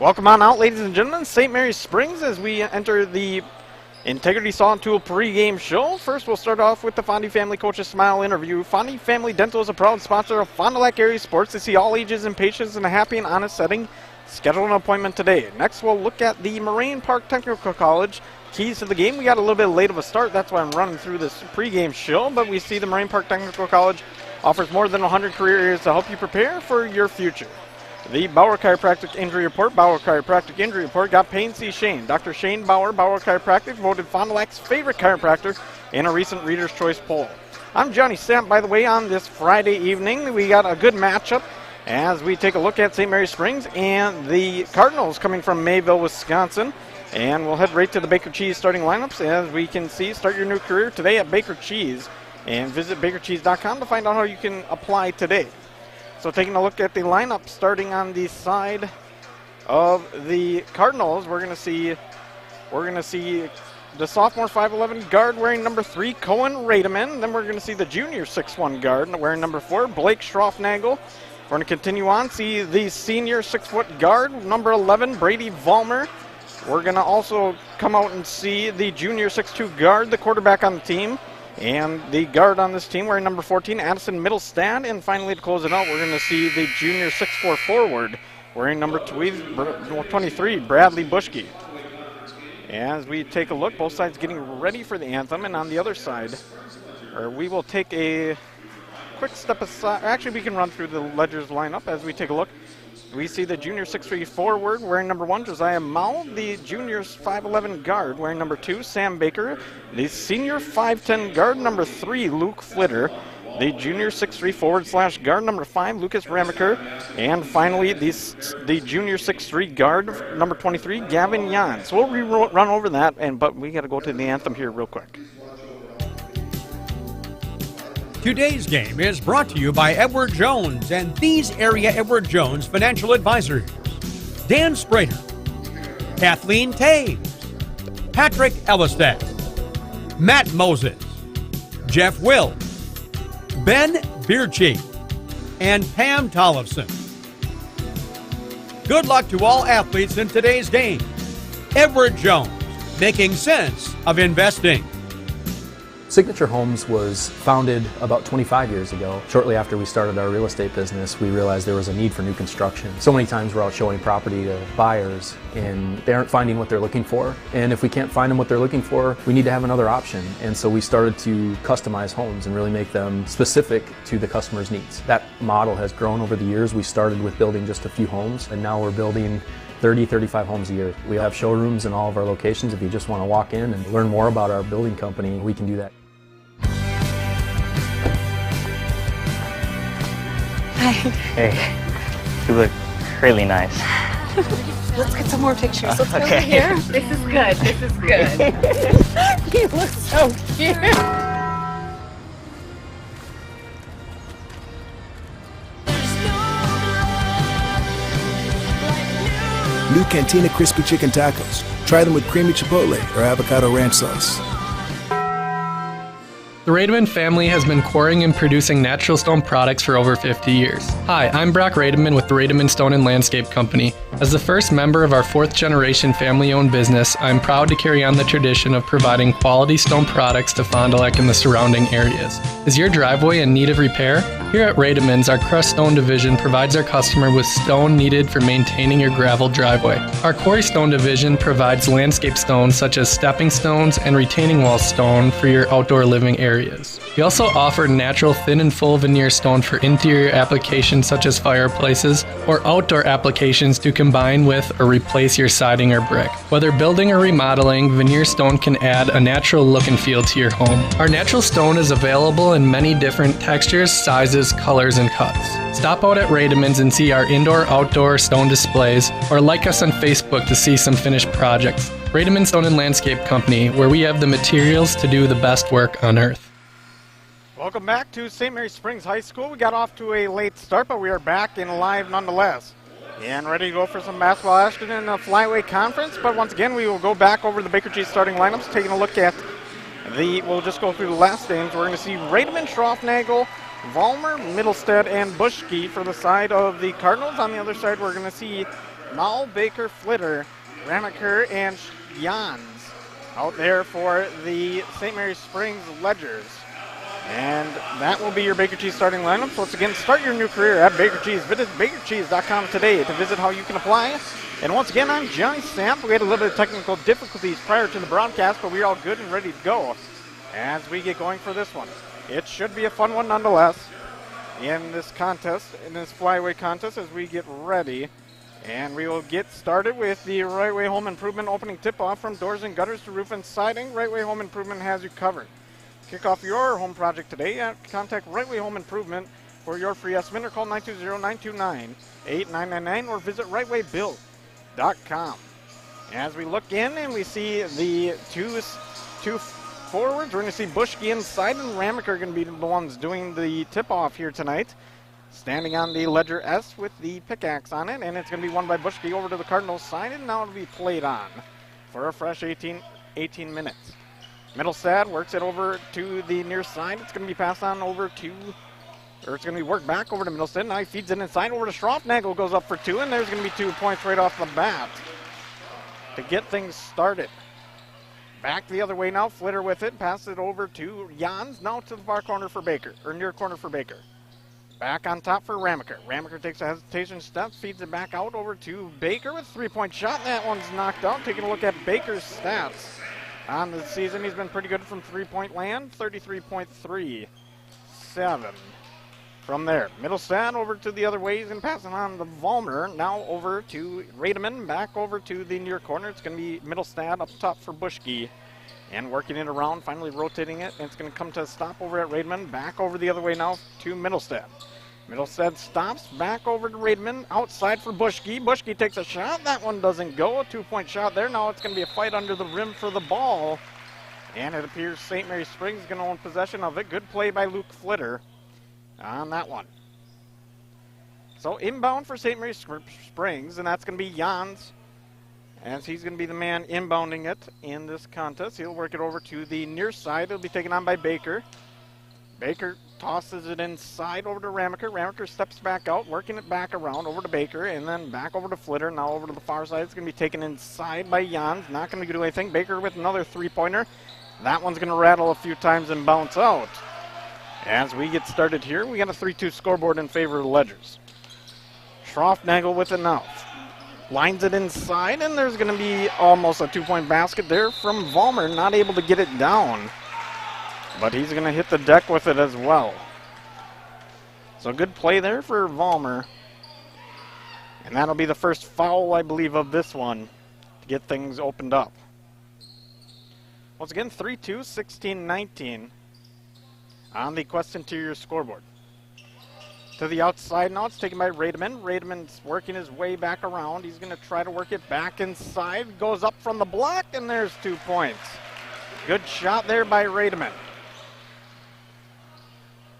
Welcome on out, ladies and gentlemen. St. Mary's Springs as we enter the Integrity Saw and Tool pregame show. First, we'll start off with the Fondy Family Coach's Smile interview. Fondy Family Dental is a proud sponsor of Fond du Lac area sports. They see all ages and patients in a happy and honest setting. Schedule an appointment today. Next, we'll look at the Moraine Park Technical College keys to the game. We got a little bit late of a start. That's why I'm running through this pregame show. But we see the Moraine Park Technical College offers more than 100 career areas to help you prepare for your future. The Bauer Chiropractic Injury Report. Bauer Chiropractic Injury Report got Payne C. Shane. Dr. Shane Bauer, Bauer Chiropractic, voted Fond du Lac's favorite chiropractor in a recent Reader's Choice poll. I'm Johnny Stamp, by the way, on this Friday evening. We got a good matchup as we take a look at St. Mary's Springs and the Cardinals coming from Mayville, Wisconsin. And we'll head right to the Baker Cheese starting lineups. As we can see, start your new career today at Baker Cheese. And visit bakercheese.com to find out how you can apply today. So taking a look at the lineup, starting on the side of the Cardinals, we're going to see the sophomore 5'11 guard wearing number 3, Cohen Rademan. Then we're going to see the junior 6'1 guard wearing number 4, Blake Schroffnagel. We're going to continue on, see the senior 6' guard, number 11, Brady Vollmer. We're going to also come out and see the junior 6'2 guard, the quarterback on the team. And the guard on this team wearing number 14, Addison Middlestad. And finally, to close it out, we're going to see the junior 6'4 forward wearing number 23, Bradley Bushke. As we take a look, both sides getting ready for the anthem. And on the other side, we will take a quick step aside. Actually, we can run through the Ledgers lineup as we take a look. We see the junior 6'3 forward wearing number 1, Josiah Mao. The junior 5'11 guard wearing number 2, Sam Baker. The senior 5'10 guard number 3, Luke Flitter. The junior 6'3 forward / guard number 5, Lucas Ramaker. And finally, the junior 6'3 guard number 23, Gavin Yan. So we'll run over that, but we got to go to the anthem here real quick. Today's game is brought to you by Edward Jones and these area Edward Jones financial advisors: Dan Sprader, Kathleen Taves, Patrick Ellistat, Matt Moses, Jeff Will, Ben Beercheek, and Pam Tollefson. Good luck to all athletes in today's game. Edward Jones, making sense of investing. Signature Homes was founded about 25 years ago. Shortly after we started our real estate business, we realized there was a need for new construction. So many times we're out showing property to buyers and they aren't finding what they're looking for. And if we can't find them what they're looking for, we need to have another option. And so we started to customize homes and really make them specific to the customer's needs. That model has grown over the years. We started with building just a few homes, and now we're building 30, 35 homes a year. We have showrooms in all of our locations. If you just want to walk in and learn more about our building company, we can do that. Hey, you look really nice. Let's get some more pictures. Let's go over here. This is good. This is good. You look so cute. New Cantina Crispy Chicken Tacos. Try them with creamy chipotle or avocado ranch sauce. The Rademan family has been quarrying and producing natural stone products for over 50 years. Hi, I'm Brock Rademan with the Rademan Stone and Landscape Company. As the first member of our 4th generation family-owned business, I'm proud to carry on the tradition of providing quality stone products to Fond du Lac and the surrounding areas. Is your driveway in need of repair? Here at Rademan's, our crushed stone division provides our customer with stone needed for maintaining your gravel driveway. Our quarry stone division provides landscape stones such as stepping stones and retaining wall stone for your outdoor living areas. We also offer natural thin and full veneer stone for interior applications such as fireplaces or outdoor applications to combine with or replace your siding or brick. Whether building or remodeling, veneer stone can add a natural look and feel to your home. Our natural stone is available in many different textures, sizes, colors, and cuts. Stop out at Rademan's and see our indoor-outdoor stone displays, or like us on Facebook to see some finished projects. Rademan Stone and Landscape Company, where we have the materials to do the best work on earth. Welcome back to St. Mary's Springs High School. We got off to a late start, but we are back and live nonetheless. And ready to go for some basketball action in the Flyweight Conference. But once again, we will go back over the Baker Cheese starting lineups, taking a look at we'll just go through the last names. We're going to see Rademan, Schroffnagel, Vollmer, Middlestead, and Bushke for the side of the Cardinals. On the other side, we're going to see Small, Baker, Flitter, Ramaker, and Jans out there for the St. Mary's Springs Ledgers. And that will be your Baker Cheese starting lineup. So once again, start your new career at Baker Cheese. Visit bakercheese.com today to visit how you can apply. And once again, I'm Johnny Samp. We had a little bit of technical difficulties prior to the broadcast, but we're all good and ready to go as we get going for this one. It should be a fun one nonetheless in this contest, in this flyaway contest, as we get ready. And we will get started with the Right Way Home Improvement opening tip-off from doors and gutters to roof and siding. Right Way Home Improvement has you covered. Kick off your home project today. Contact Right Way Home Improvement for your free estimate or call 920-929-8999 or visit rightwaybuild.com. As we look in and we see the two forwards, we're going to see Bushke inside and Ramaker are going to be the ones doing the tip-off here tonight. Standing on the Ledger S with the pickaxe on it, and it's going to be won by Bushke over to the Cardinals side, and now it'll be played on for a fresh 18 minutes. Middlestad works it over to the near side. It's going to be passed on over to, or it's going to be worked back over to Middlestad. Now he feeds it inside over to Schroffnagel, goes up for 2, and there's going to be 2 points right off the bat to get things started. Back the other way now, Flitter with it, passes it over to Jans, now to the far corner for Baker, or near corner for Baker. Back on top for Ramaker. Ramaker takes a hesitation step, feeds it back out over to Baker with a 3-point shot. That one's knocked out. Taking a look at Baker's stats on the season, he's been pretty good from 3-point land, 33.37 from there. Middlestad over to the other way. He's going to pass it on to Vollmer. Now over to Rademan, back over to the near corner. It's going to be Middlestad up top for Bushke. And working it around, finally rotating it. And it's going to come to a stop over at Rademan. Back over the other way now to Middlestad. Middlestad stops, back over to Rademan, outside for Bushke. Bushke takes a shot. That one doesn't go. A 2-point shot there. Now it's going to be a fight under the rim for the ball. And it appears St. Mary's Springs is going to own possession of it. Good play by Luke Flitter on that one. So inbound for St. Mary's Springs, and that's going to be Jans, as he's going to be the man inbounding it in this contest. He'll work it over to the near side. It'll be taken on by Baker. Baker tosses it inside over to Ramaker. Ramaker steps back out, working it back around over to Baker, and then back over to Flitter. Now over to the far side. It's going to be taken inside by Jans. Not going to do anything. Baker with another 3-pointer. That one's going to rattle a few times and bounce out. As we get started here, we got a 3-2 scoreboard in favor of the Ledgers. Schroffnagel with it now. Lines it inside, and there's going to be almost a 2-point basket there from Vollmer. Not able to get it down, but he's going to hit the deck with it as well. So good play there for Vollmer. And that'll be the first foul, I believe, of this one to get things opened up. Once again, 3-2, 16-19 on the Quest Interior scoreboard. To the outside now, it's taken by Rademan. Rademan's working his way back around. He's going to try to work it back inside. Goes up from the block, and there's 2 points. Good shot there by Rademan.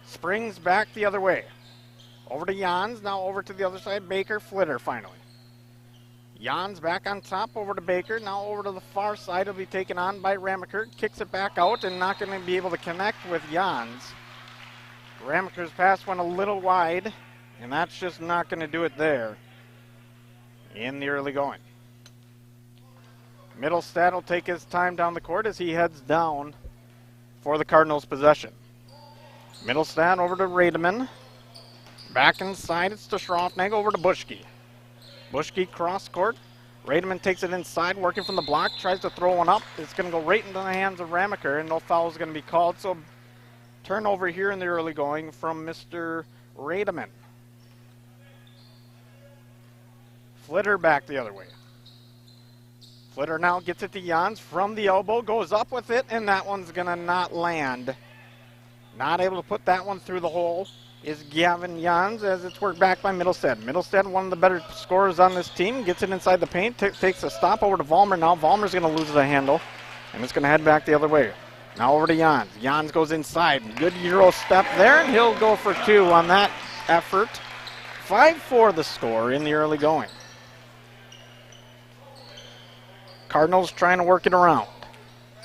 Springs back the other way. Over to Jans, now over to the other side. Baker, Flitter finally. Jans back on top, over to Baker. Now over to the far side. It'll be taken on by Ramaker. Kicks it back out and not going to be able to connect with Jans. Ramaker's pass went a little wide, and that's just not going to do it there in the early going. Middlestad will take his time down the court as he heads down for the Cardinals' possession. Middlestad over to Rademan. Back inside, it's to Schroffnagel, over to Bushke. Bushke cross court. Rademan takes it inside, working from the block, tries to throw one up. It's going to go right into the hands of Ramaker, and no foul is going to be called. So turnover here in the early going from Mr. Rademan. Flitter back the other way. Flitter now gets it to Jans from the elbow, goes up with it, and that one's going to not land. Not able to put that one through the hole is Gavin Jans, as it's worked back by Middlestad. Middlestad, one of the better scorers on this team, gets it inside the paint, takes a stop over to Vollmer now. Vollmer's going to lose the handle, and it's going to head back the other way. Now over to Jans. Jans goes inside. Good Euro step there, and he'll go for 2 on that effort. 5-4 the score in the early going. Cardinals trying to work it around.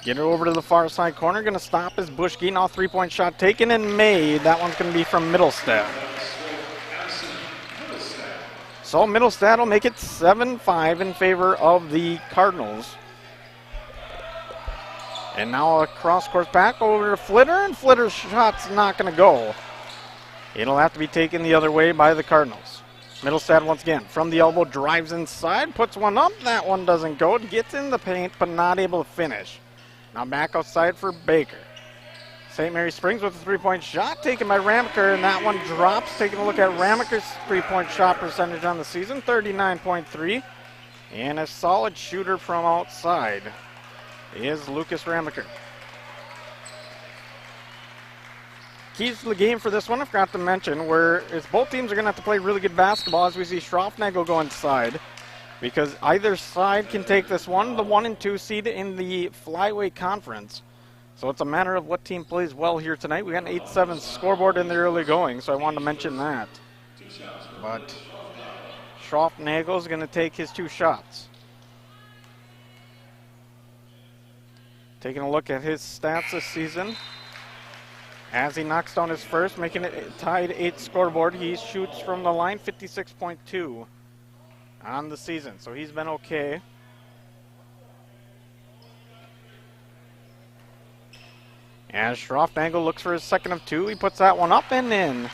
Get it over to the far side corner. Going to stop is Bushke. Now 3-point shot taken and made. That one's going to be from Middlestad. So Middlestad will make it 7-5 in favor of the Cardinals. And now a cross-course back over to Flitter, and Flitter's shot's not going to go. It'll have to be taken the other way by the Cardinals. Middlestad once again from the elbow, drives inside, puts one up. That one doesn't go. It gets in the paint, but not able to finish. Now back outside for Baker. St. Mary Springs with a three-point shot taken by Ramaker, and that one drops. Taking a look at Ramaker's three-point shot percentage on the season, 39.3. And a solid shooter from outside is Lucas Ramaker. Keys to the game for this one, I forgot to mention, whereas both teams are going to have to play really good basketball as we see Schroffnagel go inside, because either side can take this one, the 1 and 2 seed in the Flyweight Conference. So it's a matter of what team plays well here tonight. We got an 8-7 scoreboard in the early going, so I wanted to mention that. But Schroffnagel is going to take his 2 shots. Taking a look at his stats this season. As he knocks down his first, making it tied 8 scoreboard, he shoots from the line 56.2 on the season. So he's been okay. As Schroffnagel looks for his second of 2, he puts that one up and in.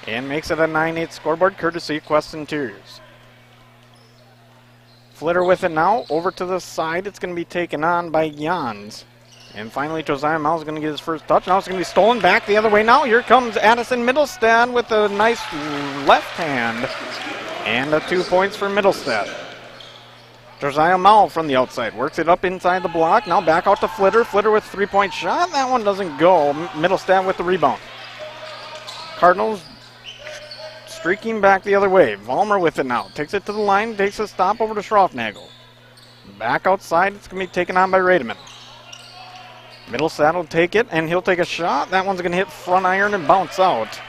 And makes it a 9-8 scoreboard, courtesy of Quest Interiors. Flitter with it now, over to the side. It's going to be taken on by Jans. And finally, Josiah Miles is going to get his first touch. Now it's going to be stolen back the other way now. Here comes Addison Middlestad with a nice left hand. And 2 points for Middlestad. Josiah Mao from the outside works it up inside the block. Now back out to Flitter. Flitter with a 3-point shot. That one doesn't go. Middlestad with the rebound. Cardinals streaking back the other way. Vollmer with it now. Takes it to the line. Takes a stop over to Schroffnagel. Back outside. It's going to be taken on by Rademan. Middlestad will take it, and he'll take a shot. That one's going to hit front iron and bounce out.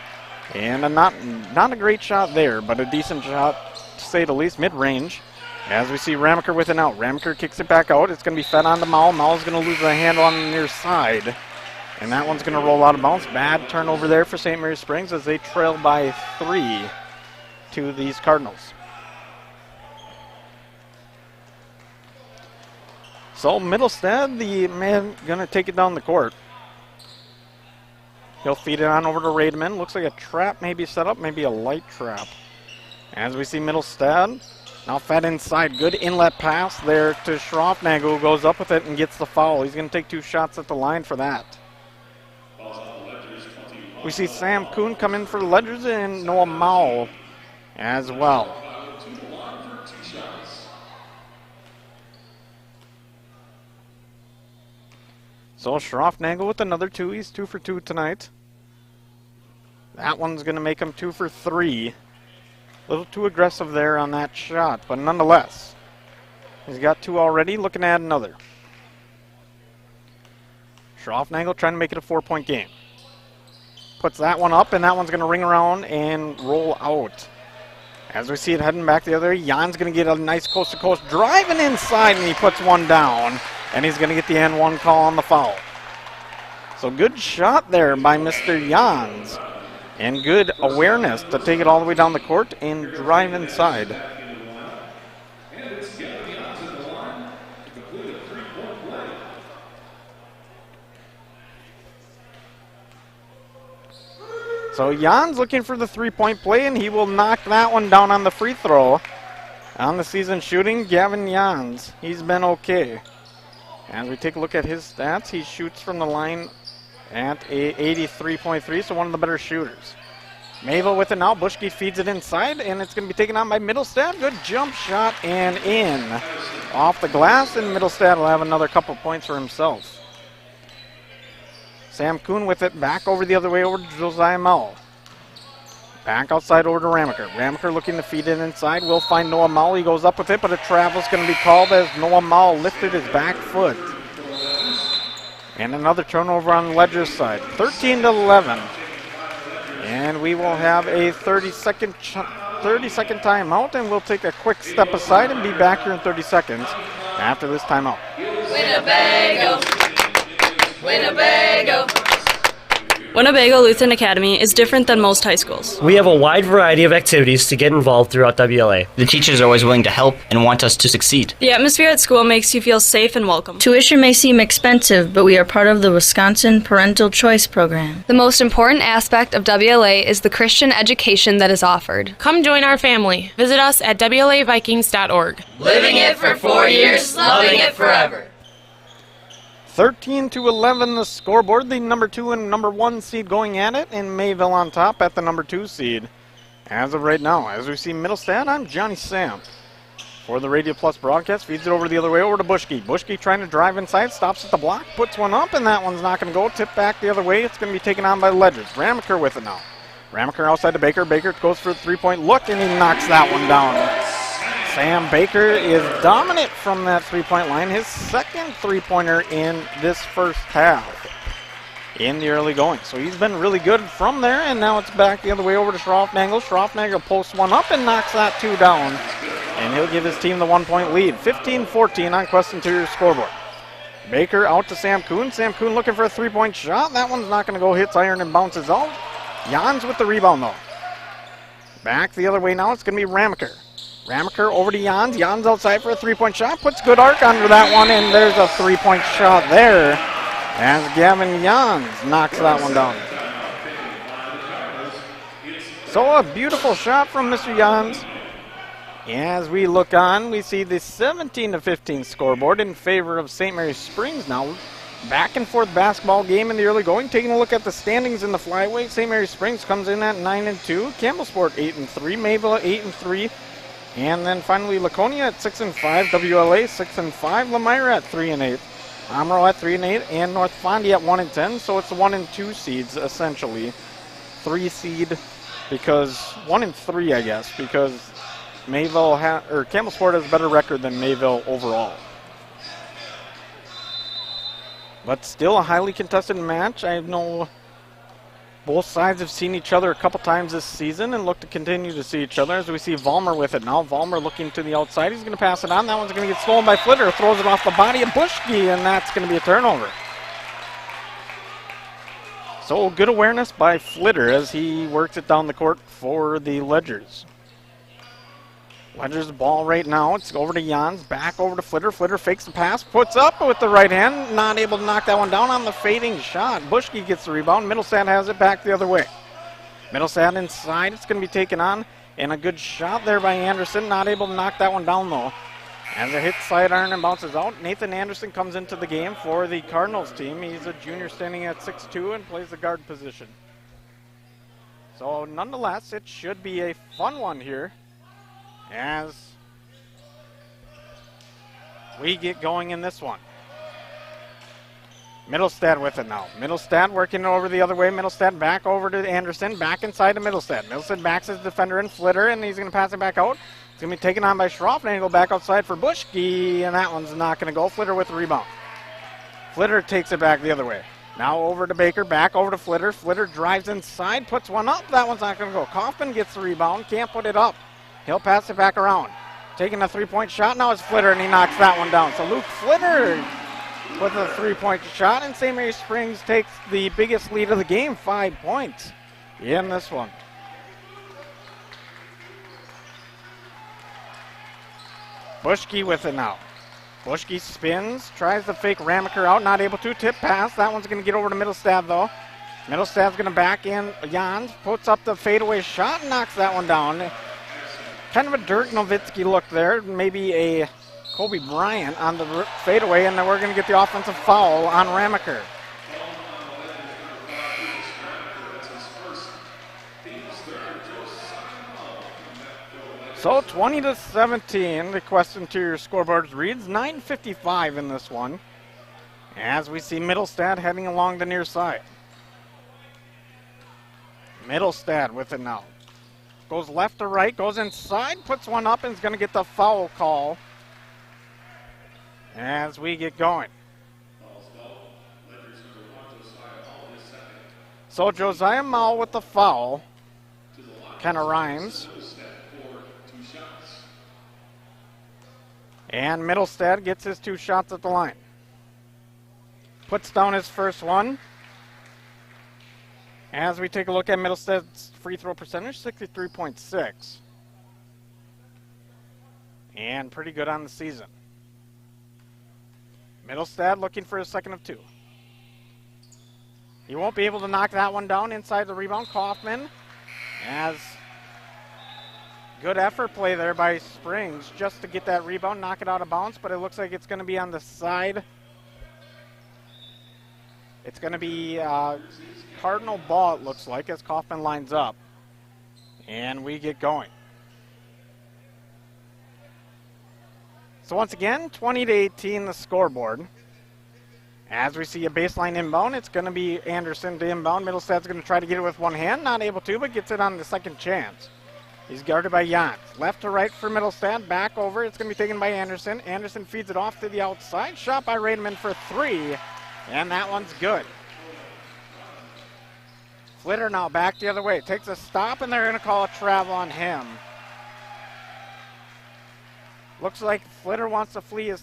And not a great shot there, but a decent shot, to say the least, mid-range. As we see Ramaker with it out. Ramaker kicks it back out. It's going to be fed on to Mao. Mao's going to lose the handle on the near side. And that one's going to roll out of bounds. Bad turnover there for St. Mary Springs as they trail by 3 to these Cardinals. So Middlestad, the man, going to take it down the court. He'll feed it on over to Rademan. Looks like a trap maybe set up, maybe a light trap. As we see Middlestad, now fed inside. Good inlet pass there to Schroffnagel, who goes up with it and gets the foul. He's going to take 2 shots at the line for that. We see Sam Kuhn come in for the Ledgers and Noah Mao as well. So Schroffnagel with another 2. He's 2 for 2 tonight. That one's going to make him 2 for 3. A little too aggressive there on that shot, but nonetheless, he's got 2 already, looking at another. Schroffnagel trying to make it a 4-point game. Puts that one up, and that one's going to ring around and roll out. As we see it heading back the other way, Jan's going to get a nice coast-to-coast driving inside, and he puts one down. And he's going to get the N1 call on the foul. So good shot there by Mr. Jans. And good awareness to take it all the way down the court and drive inside. So Jans looking for the 3-point play, and he will knock that one down on the free throw. On the season shooting, Gavin Jans. He's been okay. As we take a look at his stats, he shoots from the line at a 83.3, so one of the better shooters. Mayville with it now. Bushke feeds it inside, and it's going to be taken on by Middlestad. Good jump shot and in. Off the glass, and Middlestad will have another couple points for himself. Sam Kuhn with it back over the other way over to Josiah Mao. Back outside over to Ramaker. Ramaker looking to feed it inside. Will find Noah Mao. He goes up with it, but a travel's going to be called as Noah Mao lifted his back foot. And another turnover on the Ledger's side. 13-11. And we will have a 30-second timeout, and we'll take a quick step aside and be back here in 30 seconds after this timeout. Winnebago, Winnebago. Winnebago Lutheran Academy is different than most high schools. We have a wide variety of activities to get involved throughout WLA. The teachers are always willing to help and want us to succeed. The atmosphere at school makes you feel safe and welcome. Tuition may seem expensive, but we are part of the Wisconsin Parental Choice Program. The most important aspect of WLA is the Christian education that is offered. Come join our family. Visit us at WLAVikings.org. Living it for 4 years, loving it forever. 13-11 the scoreboard. The number 2 and number 1 seed going at it, and Mayville on top at the number 2 seed. As of right now, as we see Middlestad, I'm Johnny Sam. For the Radio Plus broadcast, feeds it over the other way, over to Bushke. Bushke trying to drive inside, stops at the block, puts one up, and that one's not going to go. Tip back the other way. It's going to be taken on by the Ledgers. Ramaker with it now. Ramaker outside to Baker. Baker goes for the three-point look, and he knocks that one down. Sam Baker is dominant from that three-point line. His second three-pointer in this first half in the early going. So he's been really good from there, and now it's back the other way over to Schroffnagel. Schroffnagel posts one up and knocks that two down, and he'll give his team the 1-point lead. 15-14 on Quest Interior scoreboard. Baker out to Sam Kuhn. Sam Kuhn looking for a three-point shot. That one's not going to go. Hits iron and bounces out. Jans with the rebound, though. Back the other way now. It's going to be Ramaker. Ramaker over to Jans. Jans outside for a three-point shot. Puts good arc under that one, and there's a three-point shot there as Gavin Jans knocks that one down. So a beautiful shot from Mr. Jans. As we look on, we see the 17-15 scoreboard in favor of St. Mary's Springs now. Back and forth basketball game in the early going. Taking a look at the standings in the flyweight, St. Mary's Springs comes in at 9-2. Campbellsport 8-3. Mayville 8-3. And then finally Laconia at 6-5. WLA 6-5. Lemira at 3-8. Amaro at 3-8. And North Fondy at 1-10. So it's the 1 and 2 seeds essentially. 3 seed because 1 and 3, I guess, because Mayville Campbellsport has a better record than Mayville overall. But still a highly contested match. I know both sides have seen each other a couple times this season and look to continue to see each other as we see Vollmer with it now. Vollmer looking to the outside. He's going to pass it on. That one's going to get stolen by Flitter. Throws it off the body of Bushke, and that's going to be a turnover. So good awareness by Flitter as he works it down the court for the Ledgers. Ledgers ball right now. It's over to Jans. Back over to Flitter. Flitter fakes the pass. Puts up with the right hand. Not able to knock that one down on the fading shot. Bushke gets the rebound. Middlestad has it back the other way. Middlestad inside. It's going to be taken on. And a good shot there by Anderson. Not able to knock that one down though. As it hits sidearm and bounces out. Nathan Anderson comes into the game for the Cardinals team. He's a junior standing at 6'2" and plays the guard position. So nonetheless, it should be a fun one here as we get going in this one. Middlestad with it now. Middlestad working over the other way. Middlestad back over to Anderson. Back inside to Middlestad. Middlestad backs his defender in Flitter, and he's going to pass it back out. It's going to be taken on by Schroffnagel. Back outside for Bushke, and that one's not going to go. Flitter with the rebound. Flitter takes it back the other way. Now over to Baker. Back over to Flitter. Flitter drives inside. Puts one up. That one's not going to go. Kaufman gets the rebound. Can't put it up. He'll pass it back around. Taking a three-point shot. Now it's Flitter, and he knocks that one down. So Luke Flitter with a three-point shot, and St. Mary's Springs takes the biggest lead of the game, 5 points in this one. Bushke with it now. Bushke spins, tries to fake Ramaker out, not able to. Tip pass. That one's going to get over to Middlestad, though. Middlestad's going to back in. Jans puts up the fadeaway shot and knocks that one down. Kind of a Dirk Nowitzki look there. Maybe a Kobe Bryant on the fadeaway, and then we're going to get the offensive foul on Ramaker. So 20-17, the Quest Interior scoreboard reads. 9:55 in this one, as we see Middlestad heading along the near side. Middlestad with it now. Goes left to right, goes inside, puts one up, and is going to get the foul call as we get going. So Josiah Mao with the foul. Kind of rhymes. And Middlestad gets his 2 shots at the line. Puts down his first one. As we take a look at Middlestead's free throw percentage, 63.6. And pretty good on the season. Middlestead looking for a second of 2. He won't be able to knock that one down inside the rebound. Kaufman, as good effort play there by Springs just to get that rebound, knock it out of bounds, but it looks like it's going to be on the side. It's going to be Cardinal ball, it looks like, as Kaufman lines up. And we get going. So once again, 20-18 the scoreboard. As we see a baseline inbound, it's going to be Anderson to inbound. Middlestead's going to try to get it with one hand. Not able to, but gets it on the second chance. He's guarded by Jans. Left to right for Middlestead. Back over. It's going to be taken by Anderson. Anderson feeds it off to the outside. Shot by Rademan for 3. And that one's good. Flitter now back the other way. Takes a stop, and they're going to call a travel on him. Looks like Flitter wants to plea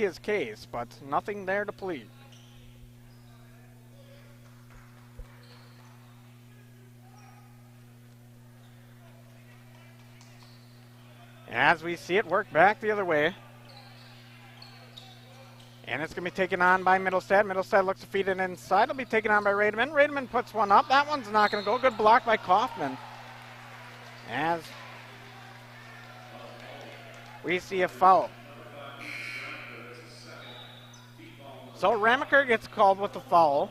his case, but nothing there to plead. As we see it work back the other way. And it's going to be taken on by Middlestead. Middlestead looks to feed it inside. It'll be taken on by Rademan. Rademan puts one up. That one's not going to go. Good block by Kaufman. As we see a foul. So Ramaker gets called with the foul.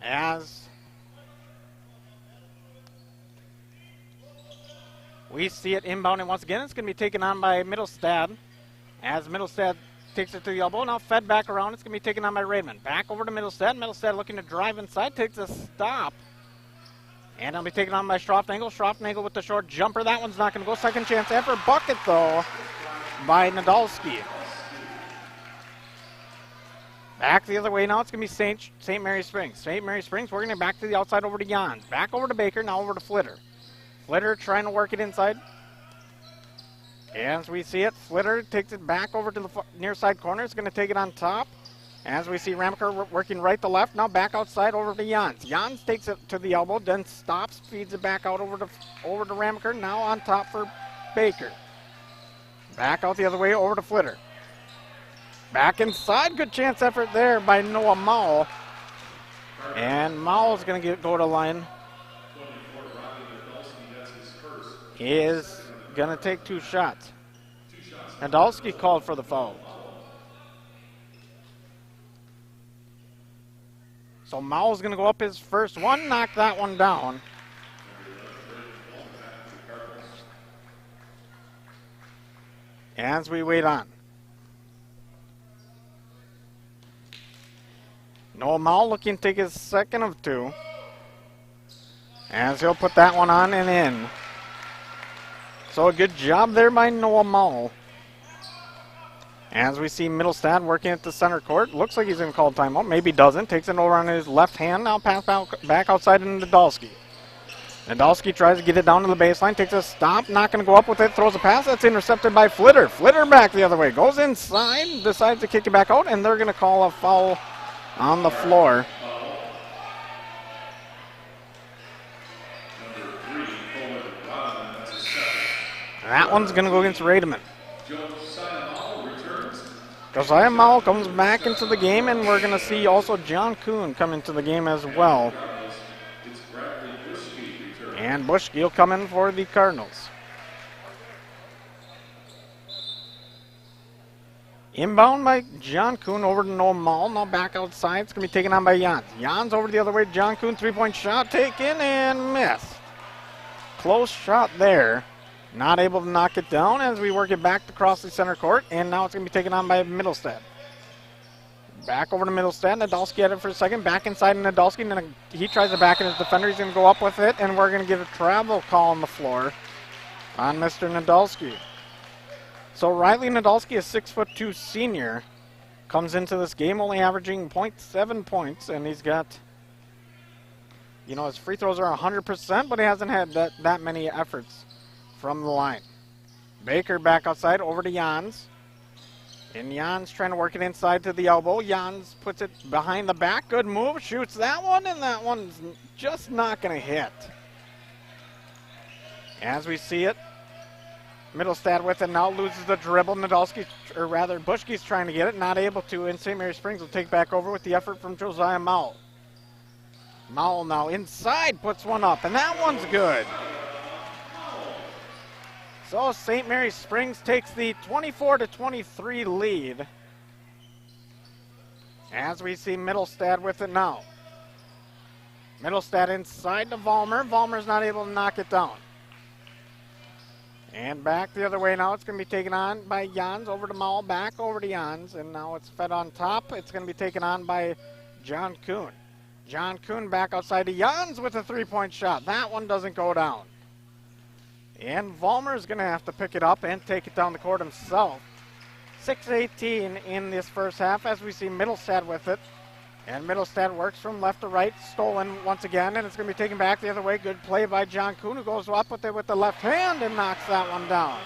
As we see it inbound, and once again it's going to be taken on by Middlestead. As Middlestead takes it to the elbow, now fed back around, it's going to be taken on by Rademan. Back over to Middlestead. Middlestead looking to drive inside, takes a stop. And it'll be taken on by Schroffnagel. Schroffnagel with the short jumper. That one's not going to go. Second chance effort. Bucket, though, by Nadolski. Back the other way now. It's going to be St. Mary Springs. St. Mary Springs working it back to the outside over to Jans. Back over to Baker. Now over to Flitter. Flitter trying to work it inside. As we see it, Flitter takes it back over to the near side corner. It's going to take it on top. As we see Ramaker working right to left. Now back outside over to Jans. Jans takes it to the elbow, then stops, feeds it back out over to Ramaker. Now on top for Baker. Back out the other way over to Flitter. Back inside. Good chance effort there by Noah Mowell. And Mowell's going to go to line. He is going to take 2 shots. Nadolski called for the foul. So Mowell's going to go up his first one, knock that one down. As we wait on. Noah Mowell looking to take his second of 2. As he'll put that one on and in. So a good job there by Noah Mowell. As we see Middlestead working at the center court. Looks like he's going to call timeout. Maybe doesn't. Takes it over on his left hand. Now pass back outside to Nadolski. Nadolski tries to get it down to the baseline. Takes a stop. Not going to go up with it. Throws a pass. That's intercepted by Flitter. Flitter back the other way. Goes inside. Decides to kick it back out. And they're going to call a foul on the floor. That one's going to go against Rademan. Josiah Mowell comes back into the game, and we're going to see also John Kuhn come into the game as well. And Bushke will come in for the Cardinals. Inbound by John Kuhn over to Noah Mowell. Now back outside. It's going to be taken on by Jans. Jans over the other way. John Kuhn, 3-point shot taken and missed. Close shot there. Not able to knock it down as we work it back across the center court. And now it's going to be taken on by Middlestead. Back over to Middlestead. Nadolski at it for a second. Back inside to Nadolski. And then he tries to back in his defender. He's going to go up with it. And we're going to get a travel call on the floor on Mr. Nadolski. So Riley Nadolski, a 6'2" senior, comes into this game only averaging 0.7 points. And he's got, you know, his free throws are 100%, but he hasn't had that many efforts from the line. Baker back outside over to Jans. And Jans trying to work it inside to the elbow. Jans puts it behind the back. Good move. Shoots that one, and that one's just not going to hit. As we see it, Middlestad with it now, loses the dribble. Nadolski, or rather Bushki's trying to get it, not able to, and St. Mary Springs will take back over with the effort from Josiah Mowell. Mowell now inside, puts one up, and that one's good. So St. Mary Springs takes the 24-23 lead. As we see Middlestad with it now. Middlestad inside to Vollmer. Vollmer's not able to knock it down. And back the other way now. It's going to be taken on by Jans. Over to Mowell, back over to Jans. And now it's fed on top. It's going to be taken on by John Kuhn. John Kuhn back outside to Jans with a three-point shot. That one doesn't go down. And Vollmer is going to have to pick it up and take it down the court himself. 6:18 in this first half as we see Middlestad with it. And Middlestad works from left to right, stolen once again, and it's going to be taken back the other way. Good play by John Kuhn, who goes up with it with the left hand and knocks that one down.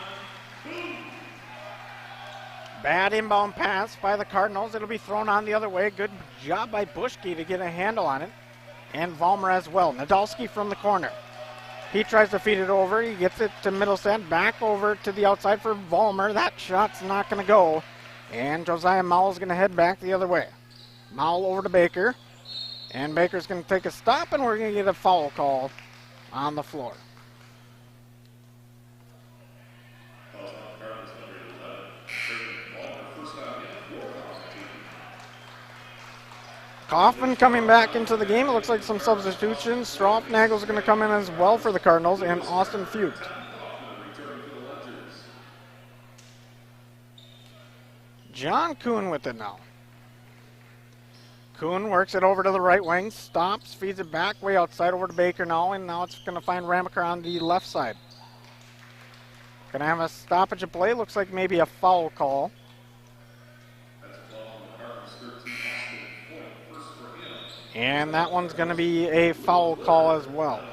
Bad inbound pass by the Cardinals. It'll be thrown on the other way. Good job by Bushki to get a handle on it. And Vollmer as well. Nadolski from the corner. He tries to feed it over. He gets it to Middlestad. Back over to the outside for Vollmer. That shot's not going to go. And Josiah Mowell's going to head back the other way. Mowell over to Baker. And Baker's going to take a stop, and we're going to get a foul call on the floor. Kaufman coming back into the game. It looks like some substitutions. Stroffnagel's going to come in as well for the Cardinals, and Austin Fuchs. John Kuhn with it now. Kuhn works it over to the right wing, stops, feeds it back way outside over to Baker now, and now it's going to find Ramaker on the left side. Going to have a stoppage of play. Looks like maybe a foul call. And that one's going to be a foul call as well.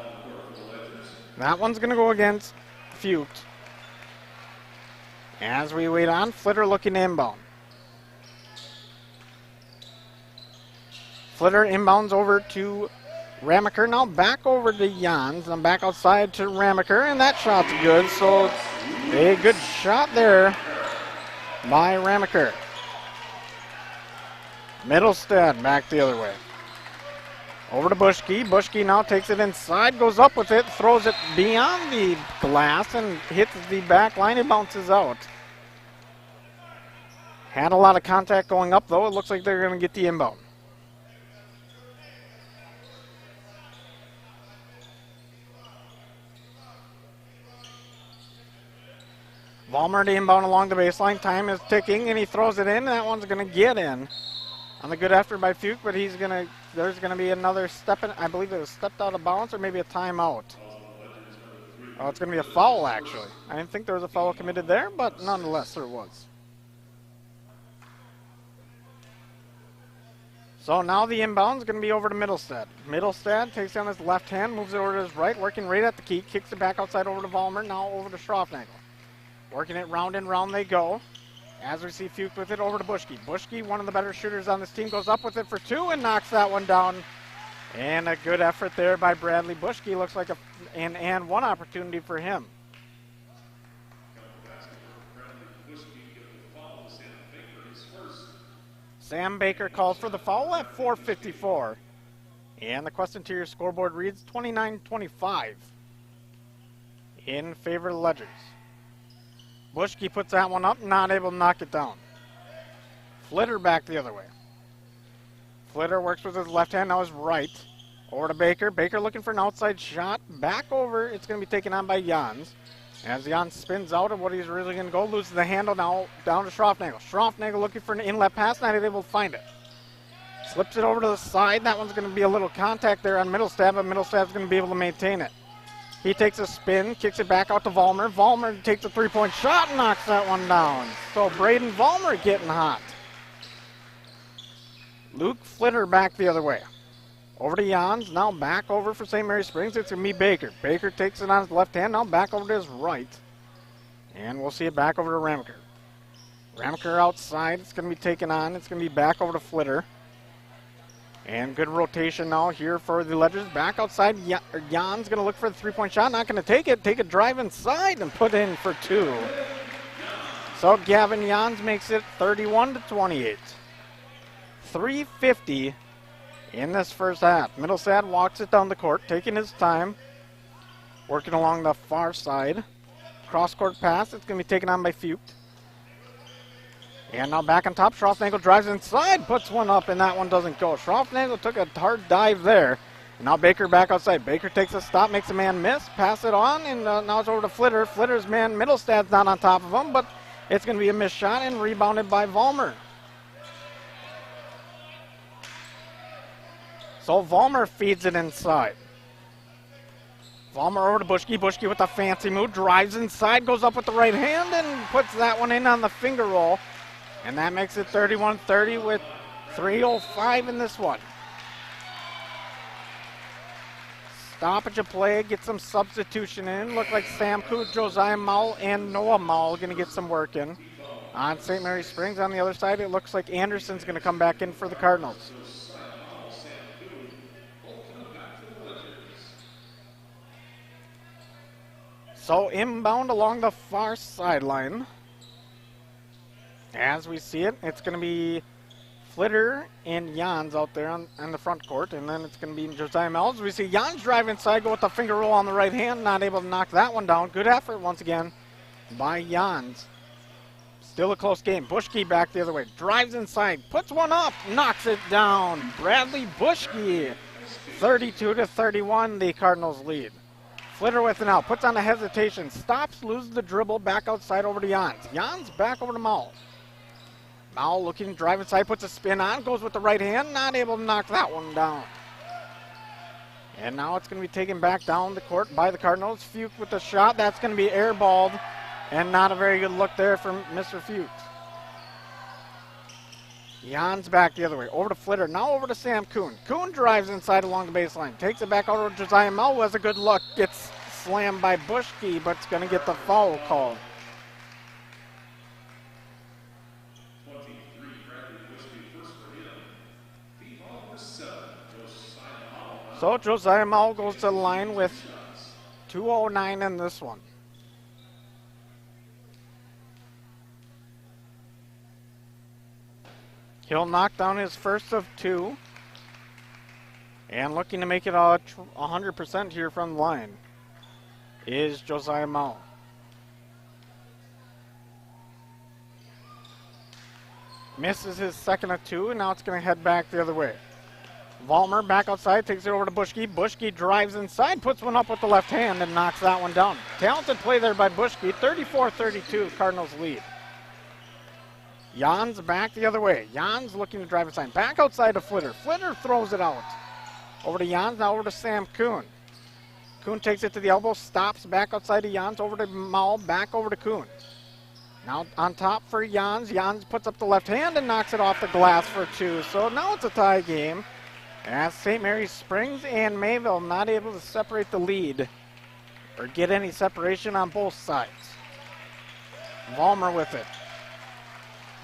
That one's going to go against Fuchs. As we wait on, Flitter looking inbound. Flitter inbounds over to Ramaker. Now back over to Jans. And back outside to Ramaker. And that shot's good. So a good shot there by Ramaker. Middlestad back the other way. Over to Bushki. Bushki now takes it inside, goes up with it, throws it beyond the glass and hits the back line. It bounces out. Had a lot of contact going up, though. It looks like they're going to get the inbound. Vollmer to inbound along the baseline. Time is ticking, and he throws it in. That one's going to get in on the good effort by Fuchs, but there's going to be another step in. I believe it was stepped out of bounds or maybe a timeout. Oh, it's going to be a foul, actually. I didn't think there was a foul committed there, but nonetheless, there was. So now the inbound is going to be over to Middlestad. Middlestad takes on his left hand, moves it over to his right, working right at the key, kicks it back outside over to Vollmer, now over to Stroffnagel. Working it round and round they go. As we see Fuchs with it over to Bushki. Bushki, one of the better shooters on this team, goes up with it for two and knocks that one down. And a good effort there by Bradley Bushki. Looks like and one opportunity for him. Sam Baker calls for the foul at 4:54. And the Quest Interior scoreboard reads 29-25 in favor of the Ledgers. Bushki puts that one up, not able to knock it down. Flitter back the other way. Flitter works with his left hand, now his right. Over to Baker. Baker looking for an outside shot. Back over. It's going to be taken on by Jans. As Jans spins out of what he's really going to go, loses the handle now down to Stroffnagel. Stroffnagel looking for an inlet pass, not able to find it. Slips it over to the side. That one's going to be a little contact there on Middlestad, but Middlestad's going to be able to maintain it. He takes a spin, kicks it back out to Vollmer. Vollmer takes a three-point shot and knocks that one down. So Braden Vollmer getting hot. Luke Flitter back the other way. Over to Jans, now back over for St. Mary Springs. It's going to be Baker. Baker takes it on his left hand, now back over to his right. And we'll see it back over to Ramaker. Ramaker outside. It's going to be taken on. It's going to be back over to Flitter. And good rotation now here for the Ledgers. Back outside. Jan's going to look for the three-point shot. Not going to take it. Take a drive inside and put in for 2. So Gavin Jans makes it 31-28. 3:50 in this first half. Middlestad walks it down the court, taking his time. Working along the far side. Cross-court pass. It's going to be taken on by Fucht. And now back on top. Schroffnagel drives inside, puts one up, and that one doesn't go. Schroffnagel took a hard dive there. And now Baker back outside. Baker takes a stop, makes a man miss, pass it on, and now it's over to Flitter. Flitter's man, Middlestad's not on top of him, but it's going to be a missed shot and rebounded by Vollmer. So Vollmer feeds it inside. Vollmer over to Buschke. Buschke with a fancy move, drives inside, goes up with the right hand, and puts that one in on the finger roll. And that makes it 31-30 with 3:05 in this one. Stoppage of play, get some substitution in. Look like Sam Coote, Josiah Mowell, and Noah Mowell going to get some work in. On St. Mary Springs on the other side, it looks like Anderson's going to come back in for the Cardinals. So inbound along the far sideline. As we see it, it's going to be Flitter and Jans out there on the front court, and then it's going to be Josiah Mells. We see Jans drive inside, go with the finger roll on the right hand, not able to knock that one down. Good effort once again by Jans. Still a close game. Buschke back the other way, drives inside, puts one up, knocks it down. Bradley Buschke, 32-31, the Cardinals lead. Flitter with it now, puts on a hesitation, stops, loses the dribble, back outside over to Jans. Jans back over to Mowell. Mowell looking to drive inside, puts a spin on, goes with the right hand, not able to knock that one down. And now it's going to be taken back down the court by the Cardinals. Fucht with the shot, that's going to be airballed, and not a very good look there from Mr. Fucht. Jans back the other way, over to Flitter, now over to Sam Kuhn. Kuhn drives inside along the baseline, takes it back over to Josiah Mowell, who has a good look, gets slammed by Buschke, but it's going to get the foul call. So Josiah Mowell goes to the line with 2:09 in this one. He'll knock down his first of 2. And looking to make it 100% here from the line is Josiah Mowell. Misses his second of 2, and now it's going to head back the other way. Vollmer back outside, takes it over to Buschke. Buschke drives inside, puts one up with the left hand, and knocks that one down. Talented play there by Buschke. 34-32, Cardinals lead. Jans back the other way. Jans looking to drive inside. Back outside to Flitter. Flitter throws it out. Over to Jans, now over to Sam Kuhn. Kuhn takes it to the elbow, stops back outside to Jans, over to Mowell, back over to Kuhn. Now on top for Jans. Jans puts up the left hand and knocks it off the glass for 2. So now it's a tie game. As St. Mary's Springs and Mayville not able to separate the lead or get any separation on both sides. Vollmer with it.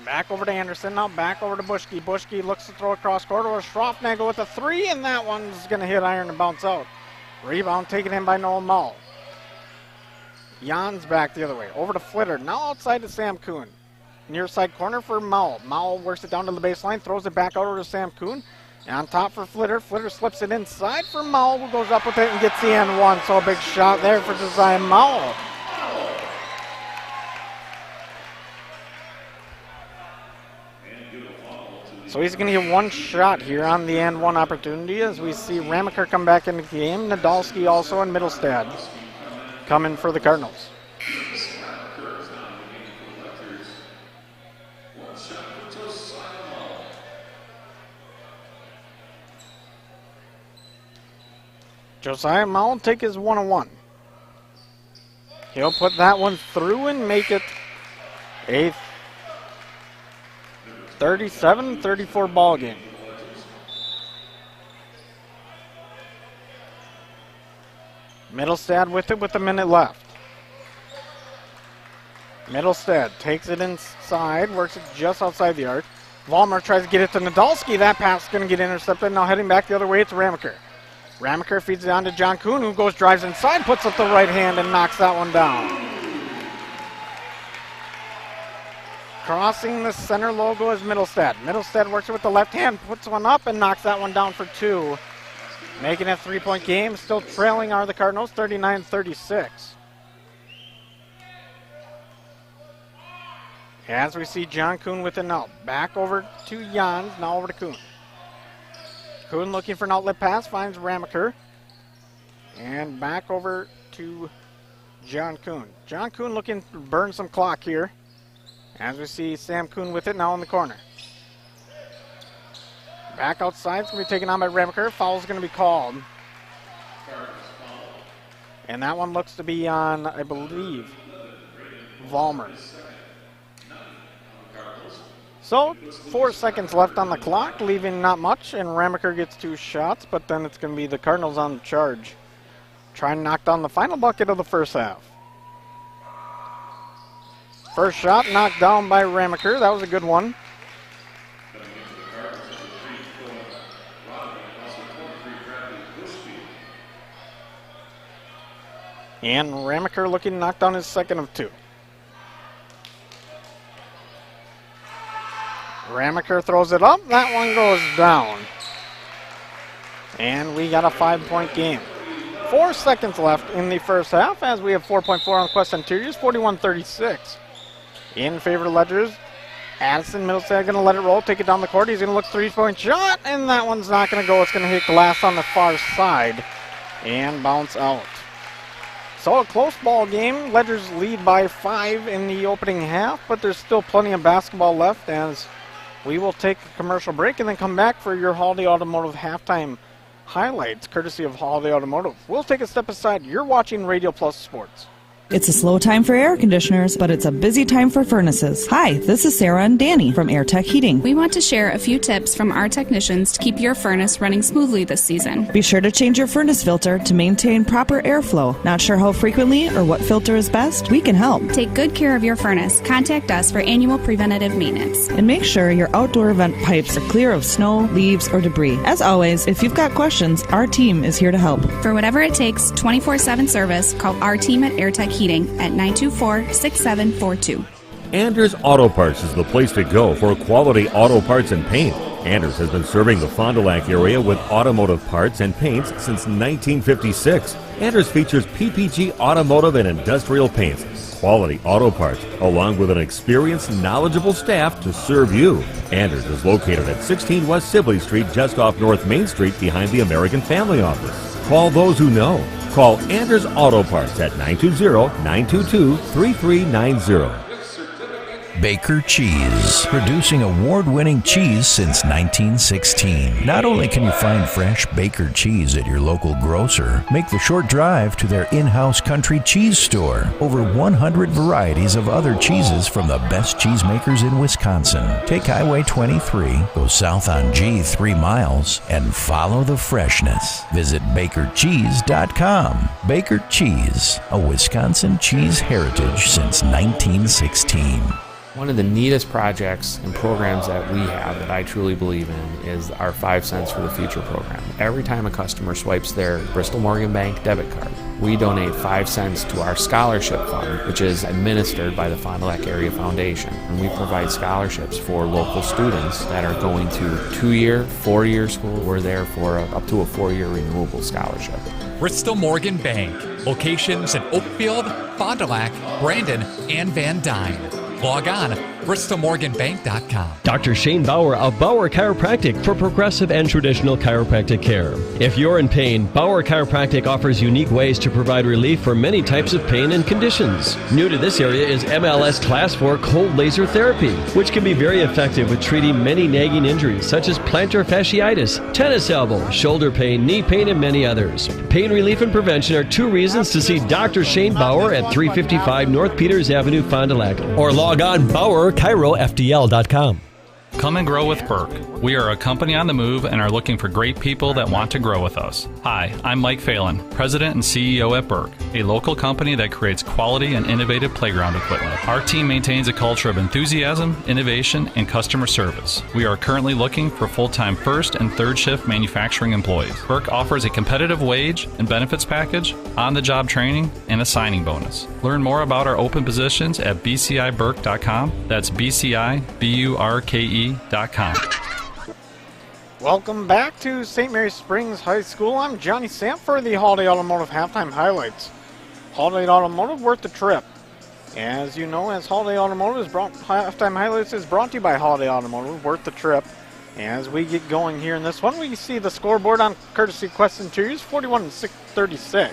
Back over to Anderson, now back over to Buschke. Buschke looks to throw across court over Schroffnagel with a 3, and that one's going to hit iron and bounce out. Rebound taken in by Noel Mowell. Jans back the other way, over to Flitter, now outside to Sam Kuhn. Near side corner for Mowell. Mowell works it down to the baseline, throws it back over to Sam Kuhn. And on top for Flitter. Flitter slips it inside for Mowell, who goes up with it and gets the and one. So a big shot there for Josiah Mowell. So he's going to get one shot here on the and one opportunity as we see Ramaker come back into the game. Nadolski also and Middlestad coming for the Cardinals. Josiah Mowell take his 1-on-1. He'll put that one through and make it a 37-34 ball game. Middlestad with it with a minute left. Middlestead takes it inside, works it just outside the arc. Vollmer tries to get it to Nadolski. That pass is going to get intercepted. Now heading back the other way, it's Ramaker. Ramaker feeds it on to John Kuhn, who drives inside, puts up the right hand, and knocks that one down. Crossing the center logo is Middlestead. Middlestead works it with the left hand, puts one up, and knocks that one down for 2. Making it a 3-point game. Still trailing are the Cardinals, 39-36. As we see John Kuhn with an out. Back over to Jans, now over to Kuhn. Kuhn looking for an outlet pass, finds Ramaker. And back over to John Kuhn. John Kuhn looking to burn some clock here. As we see Sam Kuhn with it now in the corner. Back outside, it's going to be taken on by Ramaker. Foul's going to be called. And that one looks to be on, I believe, Vollmer. So, 4 seconds left on the clock, leaving not much, and Ramaker gets 2 shots, but then it's going to be the Cardinals on the charge. Trying to knock down the final bucket of the first half. First shot knocked down by Ramaker. That was a good one. And Ramaker looking to knock down his second of 2. Ramaker throws it up. That one goes down. And we got a 5-point game. 4 seconds left in the first half as we have 4.4 on Quest Interiors, 41-36. In favor of Ledgers. Addison Middlestead going to let it roll, take it down the court. He's going to look 3-point shot, and that one's not going to go. It's going to hit glass on the far side and bounce out. So a close ball game. Ledgers lead by 5 in the opening half, but there's still plenty of basketball left as we will take a commercial break and then come back for your Holiday Automotive halftime highlights, courtesy of Holiday Automotive. We'll take a step aside. You're watching Radio Plus Sports. It's a slow time for air conditioners, but it's a busy time for furnaces. Hi, this is Sarah and Danny from AirTech Heating. We want to share a few tips from our technicians to keep your furnace running smoothly this season. Be sure to change your furnace filter to maintain proper airflow. Not sure how frequently or what filter is best? We can help. Take good care of your furnace. Contact us for annual preventative maintenance. And make sure your outdoor vent pipes are clear of snow, leaves, or debris. As always, if you've got questions, our team is here to help. For whatever it takes, 24/7 service, call our team at AirTech Heating at 924-6742. Anders Auto Parts is the place to go for quality auto parts and paint. Anders has been serving the Fond du Lac area with automotive parts and paints since 1956. Anders features PPG automotive and industrial paints, quality auto parts, along with an experienced, knowledgeable staff to serve you. Anders is located at 16 West Sibley Street, just off North Main Street behind the American Family Office. Call those who know. Call Anders Auto Parts at 920-922-3390. Baker Cheese, producing award-winning cheese since 1916. Not only can you find fresh Baker cheese at your local grocer, make the short drive to their in-house country cheese store. Over 100 varieties of other cheeses from the best cheesemakers in Wisconsin. Take Highway 23, go south on G 3 miles, and follow the freshness. Visit BakerCheese.com. Baker Cheese, a Wisconsin cheese heritage since 1916. One of the neatest projects and programs that we have that I truly believe in is our 5 Cents for the Future program. Every time a customer swipes their Bristol Morgan Bank debit card, we donate 5 cents to our scholarship fund, which is administered by the Fond du Lac Area Foundation. And we provide scholarships for local students that are going to 2-year, 4-year school. We're there for up to a 4-year renewable scholarship. Bristol Morgan Bank. Locations in Oakfield, Fond du Lac, Brandon, and Van Dyne. Log on, bristolmorganbank.com. Dr. Shane Bauer of Bauer Chiropractic for progressive and traditional chiropractic care. If you're in pain, Bauer Chiropractic offers unique ways to provide relief for many types of pain and conditions. New to this area is MLS Class 4 cold laser therapy, which can be very effective with treating many nagging injuries such as plantar fasciitis, tennis elbow, shoulder pain, knee pain, and many others. Pain relief and prevention are 2 reasons to see Dr. Shane Bauer at 355 North Peters Avenue, Fond du Lac, or log on BauerChiroFDL.com. Come and grow with Burke. We are a company on the move and are looking for great people that want to grow with us. Hi, I'm Mike Phelan, President and CEO at Burke, a local company that creates quality and innovative playground equipment. Our team maintains a culture of enthusiasm, innovation, and customer service. We are currently looking for full-time first and third shift manufacturing employees. Burke offers a competitive wage and benefits package, on-the-job training, and a signing bonus. Learn more about our open positions at bciburke.com. That's bciburke.com. Welcome back to St. Mary Springs High School. I'm Johnny Samp for the Holiday Automotive Halftime Highlights. Holiday Automotive, worth the trip. As you know, as Holiday Automotive Halftime Highlights is brought to you by Holiday Automotive, worth the trip. As we get going here in this one, we see the scoreboard on courtesy Quest Interiors, 41-36.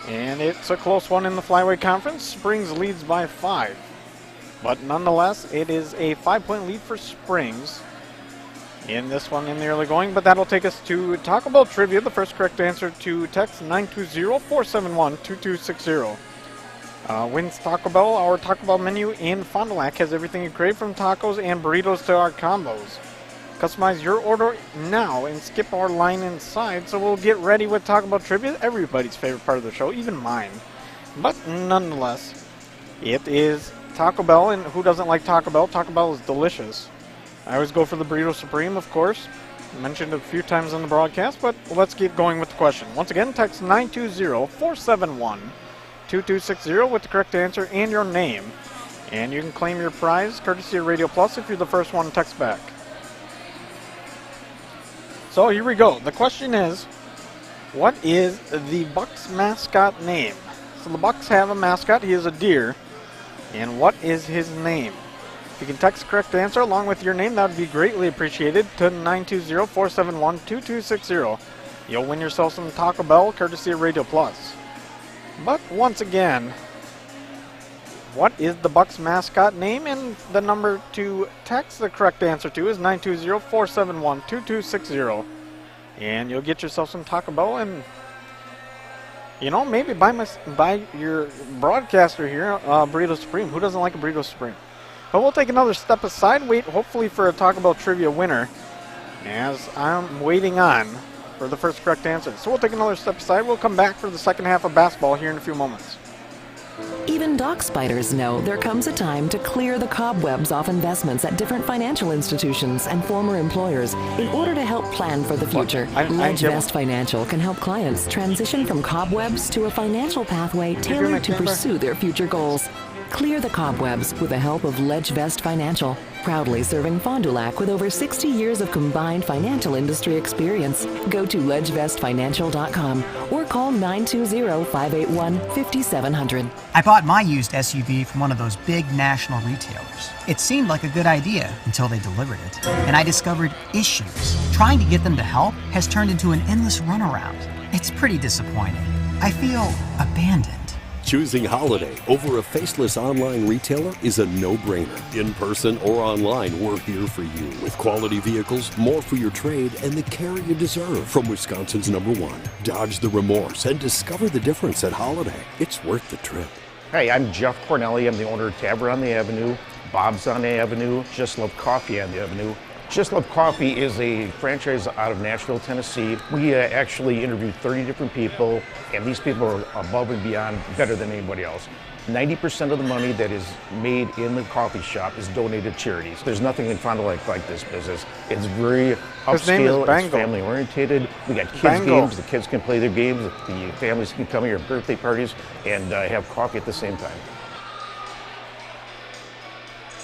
And it's a close one in the Flyway Conference. Springs leads by 5. But nonetheless, it is a 5-point lead for Springs in this one in the early going. But that'll take us to Taco Bell Trivia. The first correct answer to text 920-471-2260. Wins Taco Bell. Our Taco Bell menu in Fond du Lac has everything you crave, from tacos and burritos to our combos. Customize your order now and skip our line inside. So we'll get ready with Taco Bell Trivia, everybody's favorite part of the show, even mine. But nonetheless, it is Taco Bell, and who doesn't like Taco Bell? Taco Bell is delicious. I always go for the Burrito Supreme, of course. Mentioned it a few times on the broadcast, but let's get going with the question. Once again, text 920-471-2260 with the correct answer and your name. And you can claim your prize, courtesy of Radio Plus, if you're the first one to text back. So here we go. The question is, what is the Bucks mascot name? So the Bucks have a mascot. He is a deer. And what is his name? If you can text the correct answer along with your name, that would be greatly appreciated to 920-471-2260. You'll win yourself some Taco Bell, courtesy of Radio Plus. But once again, what is the Bucks mascot name? And the number to text the correct answer to is 920-471-2260. And you'll get yourself some Taco Bell, and you know, maybe buy your broadcaster here, Burrito Supreme. Who doesn't like a Burrito Supreme? But we'll take another step aside, wait hopefully for a Taco Bell Trivia winner, as I'm waiting on for the first correct answer. So we'll take another step aside. We'll come back for the second half of basketball here in a few moments. Even dock spiders know there comes a time to clear the cobwebs off investments at different financial institutions and former employers in order to help plan for the future. LedgeVest Financial can help clients transition from cobwebs to a financial pathway tailored to pursue their future goals. Clear the cobwebs with the help of LedgeVest Financial, proudly serving Fond du Lac with over 60 years of combined financial industry experience. Go to ledgevestfinancial.com or call 920-581-5700. I bought my used SUV from one of those big national retailers. It seemed like a good idea until they delivered it. And I discovered issues. Trying to get them to help has turned into an endless runaround. It's pretty disappointing. I feel abandoned. Choosing Holiday over a faceless online retailer is a no-brainer. In person or online, we're here for you with quality vehicles, more for your trade, and the care you deserve. From Wisconsin's #1, dodge the remorse and discover the difference at Holiday. It's worth the trip. Hey, I'm Jeff Cornelli. I'm the owner of Tavern on the Avenue, Bob's on the Avenue, Just Love Coffee on the Avenue. Just Love Coffee is a franchise out of Nashville, Tennessee. We actually interviewed 30 different people, and these people are above and beyond better than anybody else. 90% of the money that is made in the coffee shop is donated to charities. There's nothing in Fond du Lac like this business. It's very upscale, it's family oriented. We got kids games, the kids can play their games, the families can come here, birthday parties, and have coffee at the same time.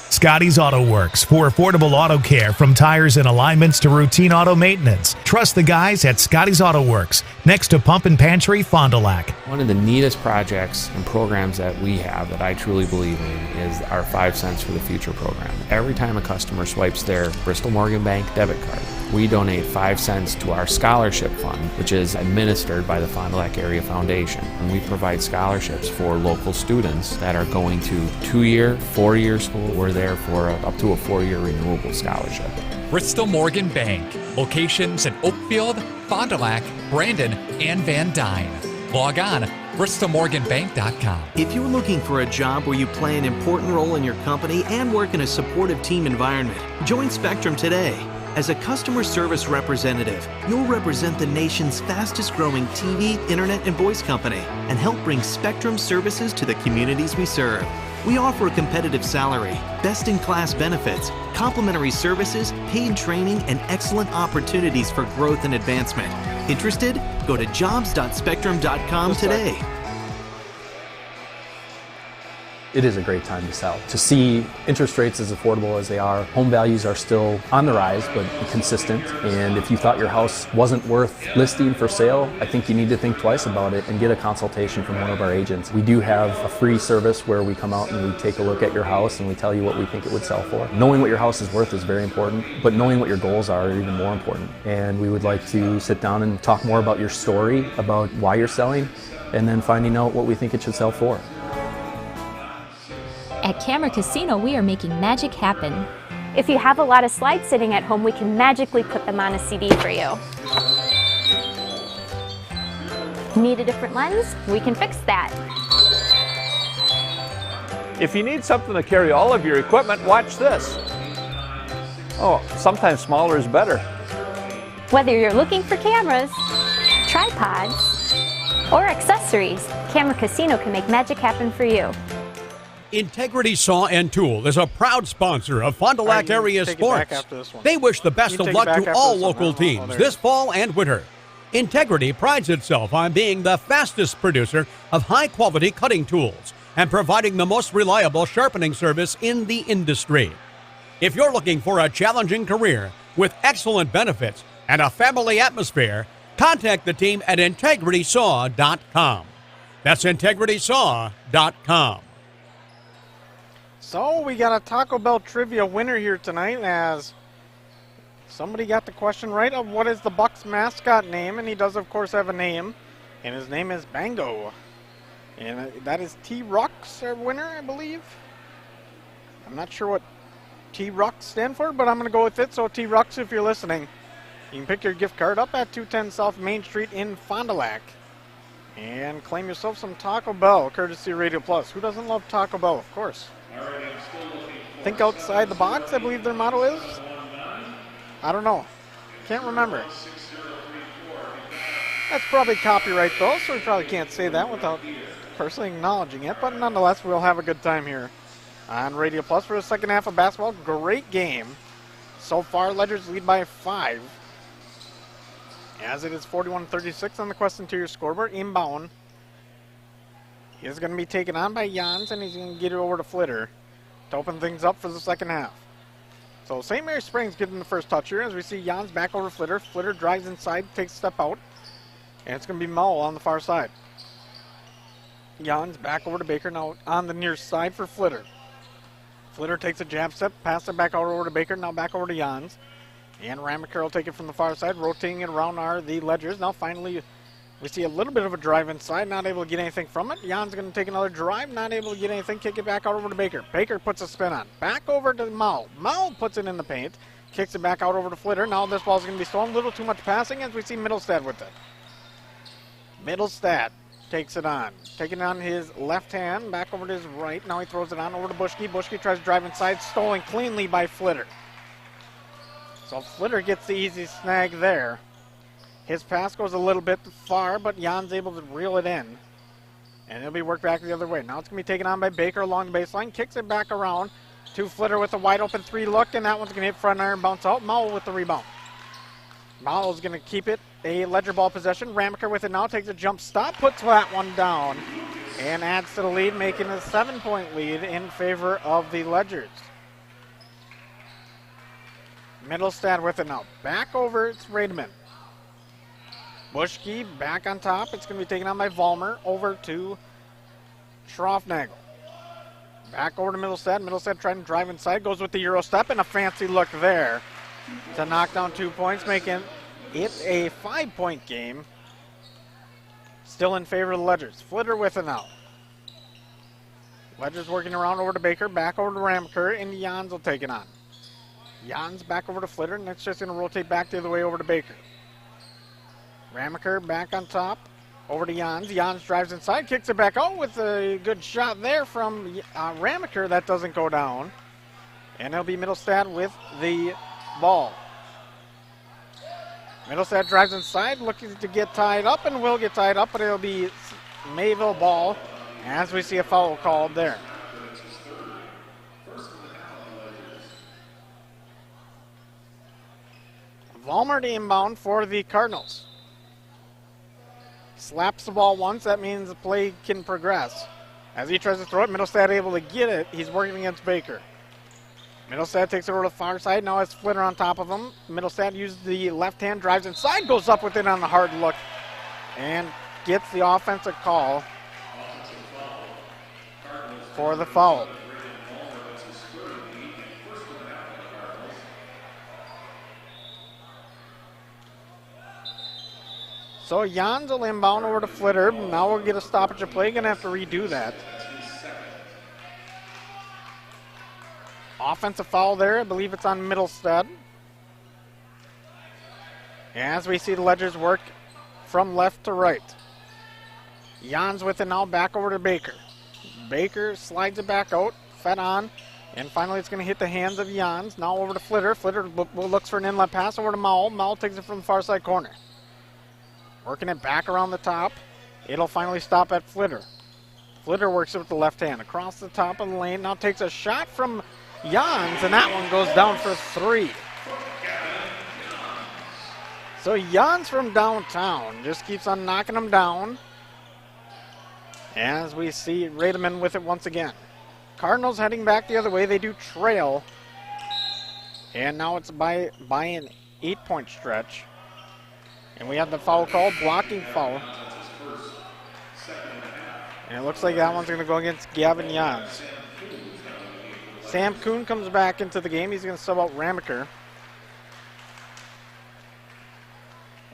Scotty's Auto Works for affordable auto care, from tires and alignments to routine auto maintenance. Trust the guys at Scotty's Auto Works, next to Pump and Pantry, Fond du Lac. One of the neatest projects and programs that we have that I truly believe in is our 5 cents for the future program. Every time a customer swipes their Bristol Morgan Bank debit card, we donate 5 cents to our scholarship fund, which is administered by the Fond du Lac Area Foundation. And we provide scholarships for local students that are going to 2-year, 4-year school. We're there for up to a 4-year renewable scholarship. Bristol Morgan Bank. Locations in Oakfield, Fond du Lac, Brandon, and Van Dyne. Log on, bristolmorganbank.com. If you're looking for a job where you play an important role in your company and work in a supportive team environment, join Spectrum today. As a customer service representative, you'll represent the nation's fastest growing TV, internet, and voice company and help bring Spectrum services to the communities we serve. We offer a competitive salary, best-in-class benefits, complimentary services, paid training, and excellent opportunities for growth and advancement. Interested? Go to jobs.spectrum.com today. It is a great time to sell. To see interest rates as affordable as they are, home values are still on the rise but consistent, and if you thought your house wasn't worth listing for sale, I think you need to think twice about it and get a consultation from one of our agents. We do have a free service where we come out and we take a look at your house and we tell you what we think it would sell for. Knowing what your house is worth is very important, but knowing what your goals are even more important. And we would like to sit down and talk more about your story, about why you're selling, and then finding out what we think it should sell for. At Camera Casino, we are making magic happen. If you have a lot of slides sitting at home, we can magically put them on a CD for you. Need a different lens? We can fix that. If you need something to carry all of your equipment, watch this. Oh, sometimes smaller is better. Whether you're looking for cameras, tripods, or accessories, Camera Casino can make magic happen for you. Integrity Saw and Tool is a proud sponsor of Fond du Lac area sports. They wish the best of luck to all local teams this fall and winter. Integrity prides itself on being the fastest producer of high-quality cutting tools and providing the most reliable sharpening service in the industry. If you're looking for a challenging career with excellent benefits and a family atmosphere, contact the team at integritysaw.com. That's integritysaw.com. So we got a Taco Bell trivia winner here tonight, as somebody got the question right of what is the Bucks mascot name, and he does of course have a name, and his name is Bango. And that is T-Rux, our winner, I believe. I'm not sure what T-Rux stand for, but I'm going to go with it. So T-Rux, if you're listening, you can pick your gift card up at 210 South Main Street in Fond du Lac and claim yourself some Taco Bell, courtesy Radio Plus. Who doesn't love Taco Bell? Of course. Think outside the box, I believe their motto is. I don't know. Can't remember. That's probably copyright though, so we probably can't say that without personally acknowledging it. But nonetheless, we'll have a good time here on Radio Plus for the second half of basketball. Great game. So far, Ledgers lead by 5. As it is 41-36 on the Quest Interior scoreboard. Inbound. He is going to be taken on by Jans, and he's going to get it over to Flitter to open things up for the second half. So St. Mary Springs getting the first touch here as we see Jans back over to Flitter. Flitter drives inside, takes a step out, and it's going to be Mull on the far side. Jans back over to Baker now on the near side for Flitter. Flitter takes a jab step, pass it back over to Baker, now back over to Jans. And Ramaker will take it from the far side. Rotating it around are the Ledgers. Now finally we see a little bit of a drive inside, not able to get anything from it. Jan's going to take another drive, not able to get anything, kick it back out over to Baker. Baker puts a spin on. Back over to Mull. Mull puts it in the paint, kicks it back out over to Flitter. Now this ball's going to be stolen. A little too much passing as we see Middlestad with it. Middlestad takes it on. Taking it on his left hand, back over to his right. Now he throws it on over to Bushke. Bushke tries to drive inside, stolen cleanly by Flitter. So Flitter gets the easy snag there. His pass goes a little bit far, but Jan's able to reel it in. And it'll be worked back the other way. Now it's going to be taken on by Baker along the baseline. Kicks it back around to Flitter with a wide open 3 look, and that one's going to hit front iron, bounce out. Mull with the rebound. Mull's going to keep it a Ledger ball possession. Ramaker with it now, takes a jump stop, puts that one down, and adds to the lead, making a 7-point lead in favor of the Ledgers. Middlestad with it now. Back over, it's Rademan. Bushke back on top. It's going to be taken on by Vollmer. Over to Schroffnagel. Back over to Middlestad. Middlestad trying to drive inside. Goes with the Euro step and a fancy look there to knock down 2 points, making it a 5-point game. Still in favor of the Ledgers. Flitter with it now. Ledgers working around over to Baker. Back over to Ramaker, and Jans will take it on. Jans back over to Flitter, and it's just going to rotate back the other way over to Baker. Ramaker back on top, Over to Jans. Jans drives inside, kicks it back out with a good shot there from Ramaker. That doesn't go down. And it'll be Middlestad with the ball. Middlestad drives inside, looking to get tied up, and will get tied up, but it'll be Mayville ball as we see a foul called there. Vollmer to inbound for the Cardinals. Slaps the ball once, that means the play can progress. As he tries to throw it, Middlestad able to get it. He's working against Baker. Middlestad takes it over to the far side. Now has Flitter on top of him. Middlestad uses the left hand, drives inside, goes up with it on the hard look, and gets the offensive call for the foul. So Jans will inbound over to Flitter. Now we'll get a stoppage of play. Going to have to redo that. Offensive foul there. I believe it's on Middlestad. As we see the Ledgers work from left to right. Jans with it now, back over to Baker. Baker slides it back out, fed on, and finally it's going to hit the hands of Jans. Now over to Flitter. Flitter looks for an inlet pass over to Mowell. Mowell takes it from the far side corner. Working it back around the top. It'll finally stop at Flitter. Flitter works it with the left hand across the top of the lane. Now takes a shot from Jans, and that one goes down for 3. So Jans from downtown just keeps on knocking them down. As we see Rademan with it once again. Cardinals heading back the other way. They do trail. And now it's by an 8-point stretch. And we have the foul call, blocking foul. And it looks like that one's going to go against Gavin Jans. Sam Kuhn comes back into the game. He's going to sub out Ramaker.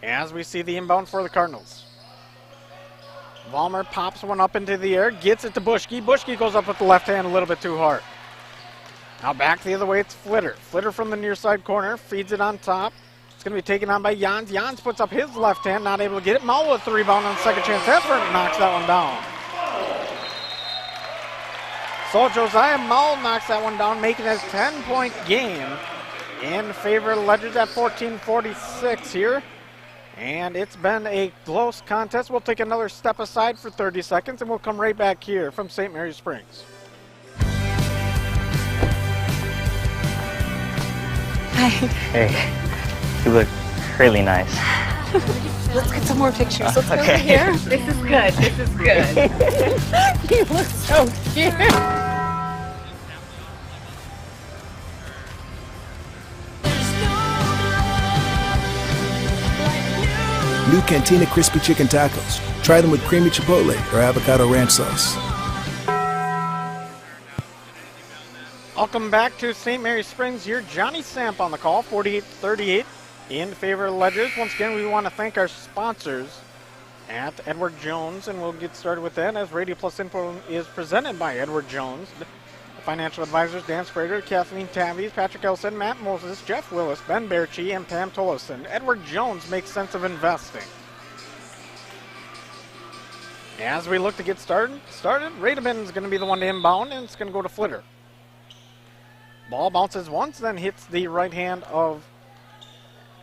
As we see the inbound for the Cardinals. Vollmer pops one up into the air, gets it to Bushke. Bushke goes up with the left hand a little bit too hard. Now back the other way, it's Flitter. Flitter from the near side corner, feeds it on top. It's going to be taken on by Jans. Jans puts up his left hand, not able to get it. Mowell with the rebound on the second chance effort, knocks that one down. So Josiah Mowell knocks that one down, making it a 10-point game in favor of the Ledgers at 14-46 here. And it's been a close contest. We'll take another step aside for 30 seconds, and we'll come right back here from St. Mary's Springs. Hi. Hey. You look really nice. Let's get some more pictures. Let's go over here. This is good. This is good. You look so cute. New Cantina Crispy Chicken Tacos. Try them with creamy chipotle or avocado ranch sauce. Welcome back to St. Mary's Springs here. Johnny Samp on the call, 48-38 in favor of the Ledgers. Once again, we want to thank our sponsors at Edward Jones, and we'll get started with that as Radio Plus Info is presented by Edward Jones. The financial advisors, Dan Sprader, Kathleen Tavies, Patrick Elson, Matt Moses, Jeff Willis, Ben Berchi, and Pam Tolleson. Edward Jones makes sense of investing. As we look to get started, Rademan is going to be the one to inbound, and it's going to go to Flitter. Ball bounces once, then hits the right hand of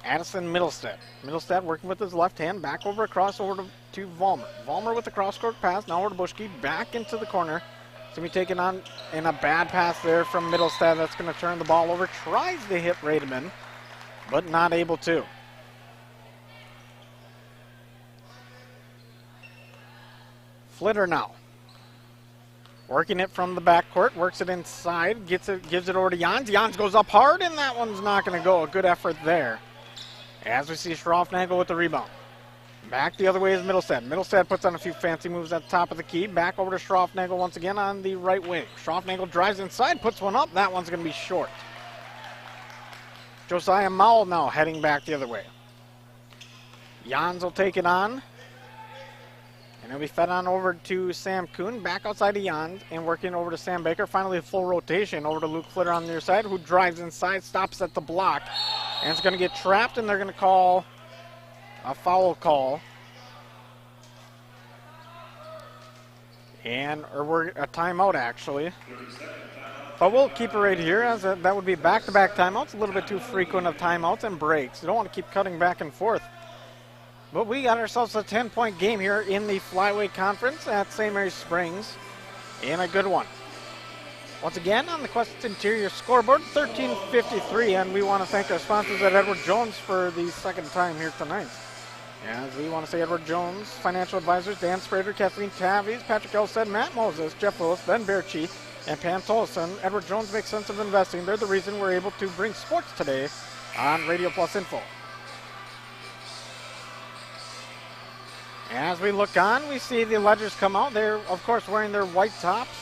Addison Middlestad. Middlestad working with his left hand, back over across over to Vollmer. Vollmer with the cross-court pass, now over to Bushke, back into the corner. It's going to be taken on in a bad pass there from Middlestad. That's going to turn the ball over. Tries to hit Rademan, but not able to. Flitter now. Working it from the backcourt, works it inside, gives it over to Jans. Jans goes up hard, and that one's not going to go. A good effort there. As we see Schroffnagel with the rebound. Back the other way is Middlestad. Middlestad puts on a few fancy moves at the top of the key. Back over to Schroffnagel once again on the right wing. Schroffnagel drives inside, puts one up. That one's going to be short. Josiah Mowell now heading back the other way. Jans will take it on. And it'll be fed on over to Sam Kuhn, back outside of Jans, and working over to Sam Baker. Finally, a full rotation over to Luke Flitter on the near side, who drives inside, stops at the block, and it's going to get trapped, and they're going to call a foul call Or we're a timeout, actually. But we'll keep it right here, as that would be back-to-back timeouts. A little bit too frequent of timeouts and breaks. You don't want to keep cutting back and forth. But we got ourselves a 10-point game here in the Flyweight Conference at St. Mary's Springs, and a good one. Once again, on the Quest Interior scoreboard, 13:53, and we want to thank our sponsors at Edward Jones for the second time here tonight. As we want to say Edward Jones, financial advisors, Dan Sprader, Kathleen Tavies, Patrick Elstead, Matt Moses, Jeff Willis, Ben Berchi, and Pam Tolson. Edward Jones makes sense of investing. They're the reason we're able to bring sports today on Radio Plus Info. As we look on, we see the Ledgers come out. They're, of course, wearing their white tops,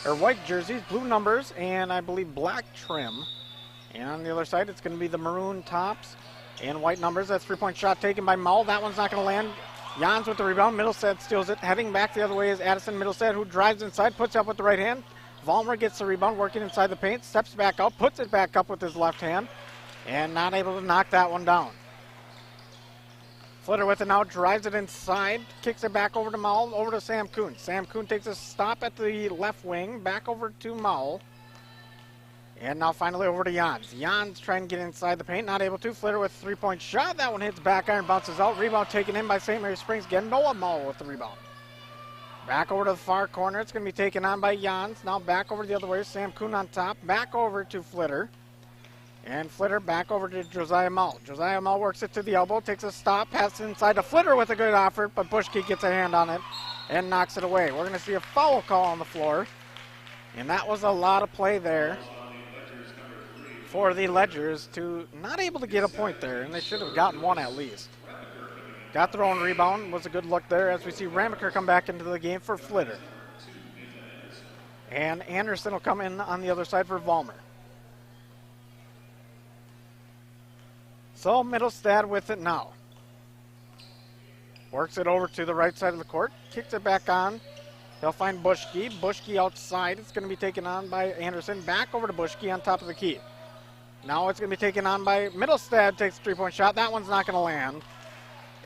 or white jerseys, blue numbers, and I believe black trim. And on the other side, it's going to be the maroon tops and white numbers. That's three-point shot taken by Mull. That one's not going to land. Jans with the rebound. Middlestead steals it. Heading back the other way is Addison Middlestead, who drives inside, puts up with the right hand. Vollmer gets the rebound, working inside the paint, steps back up, puts it back up with his left hand, and not able to knock that one down. Flitter with it now, drives it inside, kicks it back over to Mull, over to Sam Kuhn. Sam Kuhn takes a stop at the left wing, back over to Mull. And now finally over to Jans. Jans trying to get inside the paint, not able to. Flitter with a three-point shot. That one hits back iron, bounces out. Rebound taken in by St. Mary's Springs. Again, Noah Mull with the rebound. Back over to the far corner. It's going to be taken on by Jans. Now back over the other way. Sam Kuhn on top. Back over to Flitter. And Flitter back over to Josiah Mull. Josiah Mull works it to the elbow, takes a stop, passes inside to Flitter with a good effort, but Bushke gets a hand on it and knocks it away. We're going to see a foul call on the floor. And that was a lot of play there for the Ledgers to not able to get a point there, and they should have gotten one at least. Got their own rebound, was a good look there as we see Ramaker come back into the game for Flitter. And Anderson will come in on the other side for Vollmer. So Middlestad with it now. Works it over to the right side of the court, kicks it back on. They'll find Bushke. Bushke outside. It's going to be taken on by Anderson. Back over to Bushke on top of the key. Now it's going to be taken on by Middlestad. Takes a three-point shot. That one's not going to land.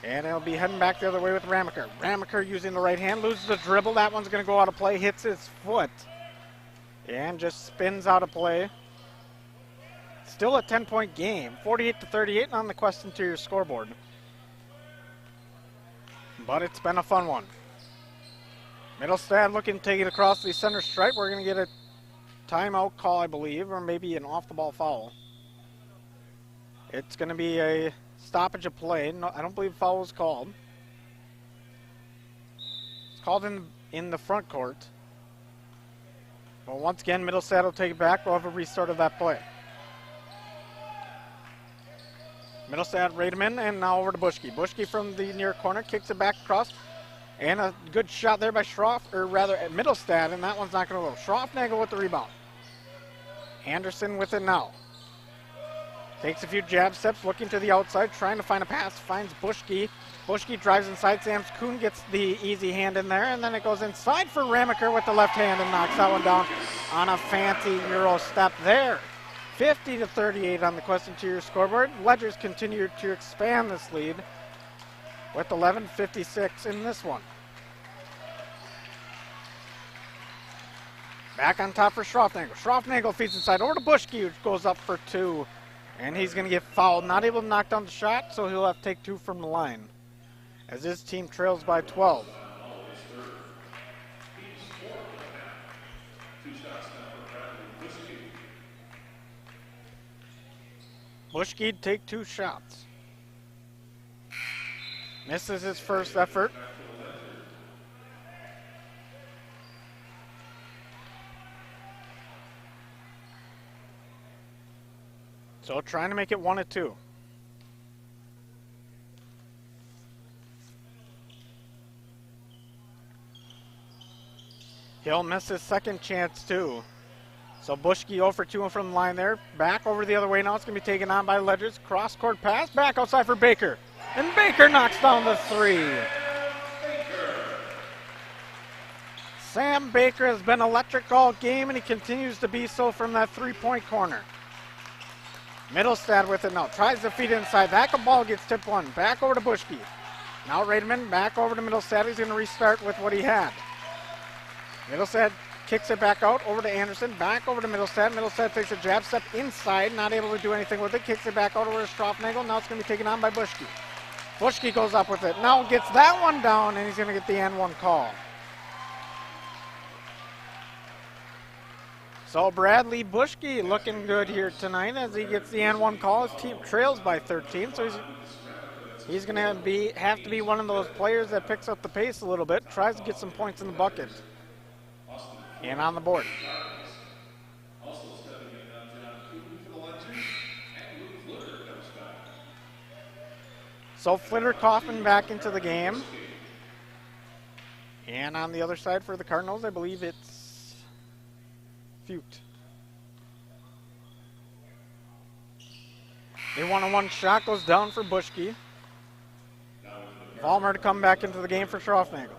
And it'll be heading back the other way with Ramaker. Ramaker using the right hand. Loses the dribble. That one's going to go out of play. Hits his foot. And just spins out of play. Still a 10-point game. 48-38 on the Quest Interior scoreboard. But it's been a fun one. Middlestad looking to take it across the center stripe. We're going to get a timeout call, I believe, or maybe an off-the-ball foul. It's going to be a stoppage of play. No, I don't believe foul was called. It's called in the front court. But once again, Middlestad will take it back. We'll have a restart of that play. Middlestad Rademan, and now over to Bushke. Bushke from the near corner kicks it back across. And a good shot there by Middlestad, and that one's not going to go. Schroffnagel with the rebound. Anderson with it now. Takes a few jab steps, looking to the outside, trying to find a pass, finds Bushke. Bushke drives inside. Sam Kuhn gets the easy hand in there, and then it goes inside for Ramaker with the left hand and knocks that one down on a fancy Euro step there. 50-38 on the Quest Interior scoreboard. Ledgers continue to expand this lead with 11:56 in this one. Back on top for Schroffnagel. Schroffnagel feeds inside over to Bushke, which goes up for two. And he's going to get fouled. Not able to knock down the shot, so he'll have to take two from the line, as his team trails by 12. Bushke take two shots. Misses his first effort. So trying to make it 1-2. He'll miss his second chance too. So Bushke 0 for 2 from the line there. Back over the other way now. It's going to be taken on by Ledgers. Cross-court pass. Back outside for Baker. And Baker knocks down the three. Sam Baker has been electric all game, and he continues to be so from that three-point corner. Middlestad with it now. Tries to feed inside. That ball gets tipped one. Back over to Bushke. Now Rademan back over to Middlestad. He's going to restart with what he had. Middlestead kicks it back out over to Anderson, back over to Middlestead. Middlestead takes a jab step inside, not able to do anything with it. Kicks it back out over to Stroffnagel. Now it's going to be taken on by Buschke. Buschke goes up with it. Now gets that one down, and he's going to get the N1 call. So Bradley Buschke looking good here tonight as he gets the N1 call. His team trails by 13, so he's going to have to be one of those players that picks up the pace a little bit, tries to get some points in the bucket. And on the board. So Flitter Kaufman back into the game. And on the other side for the Cardinals, I believe it's Fute. A one-on-one shot goes down for Buschke. Vollmer to come back into the game for Stroffnagel.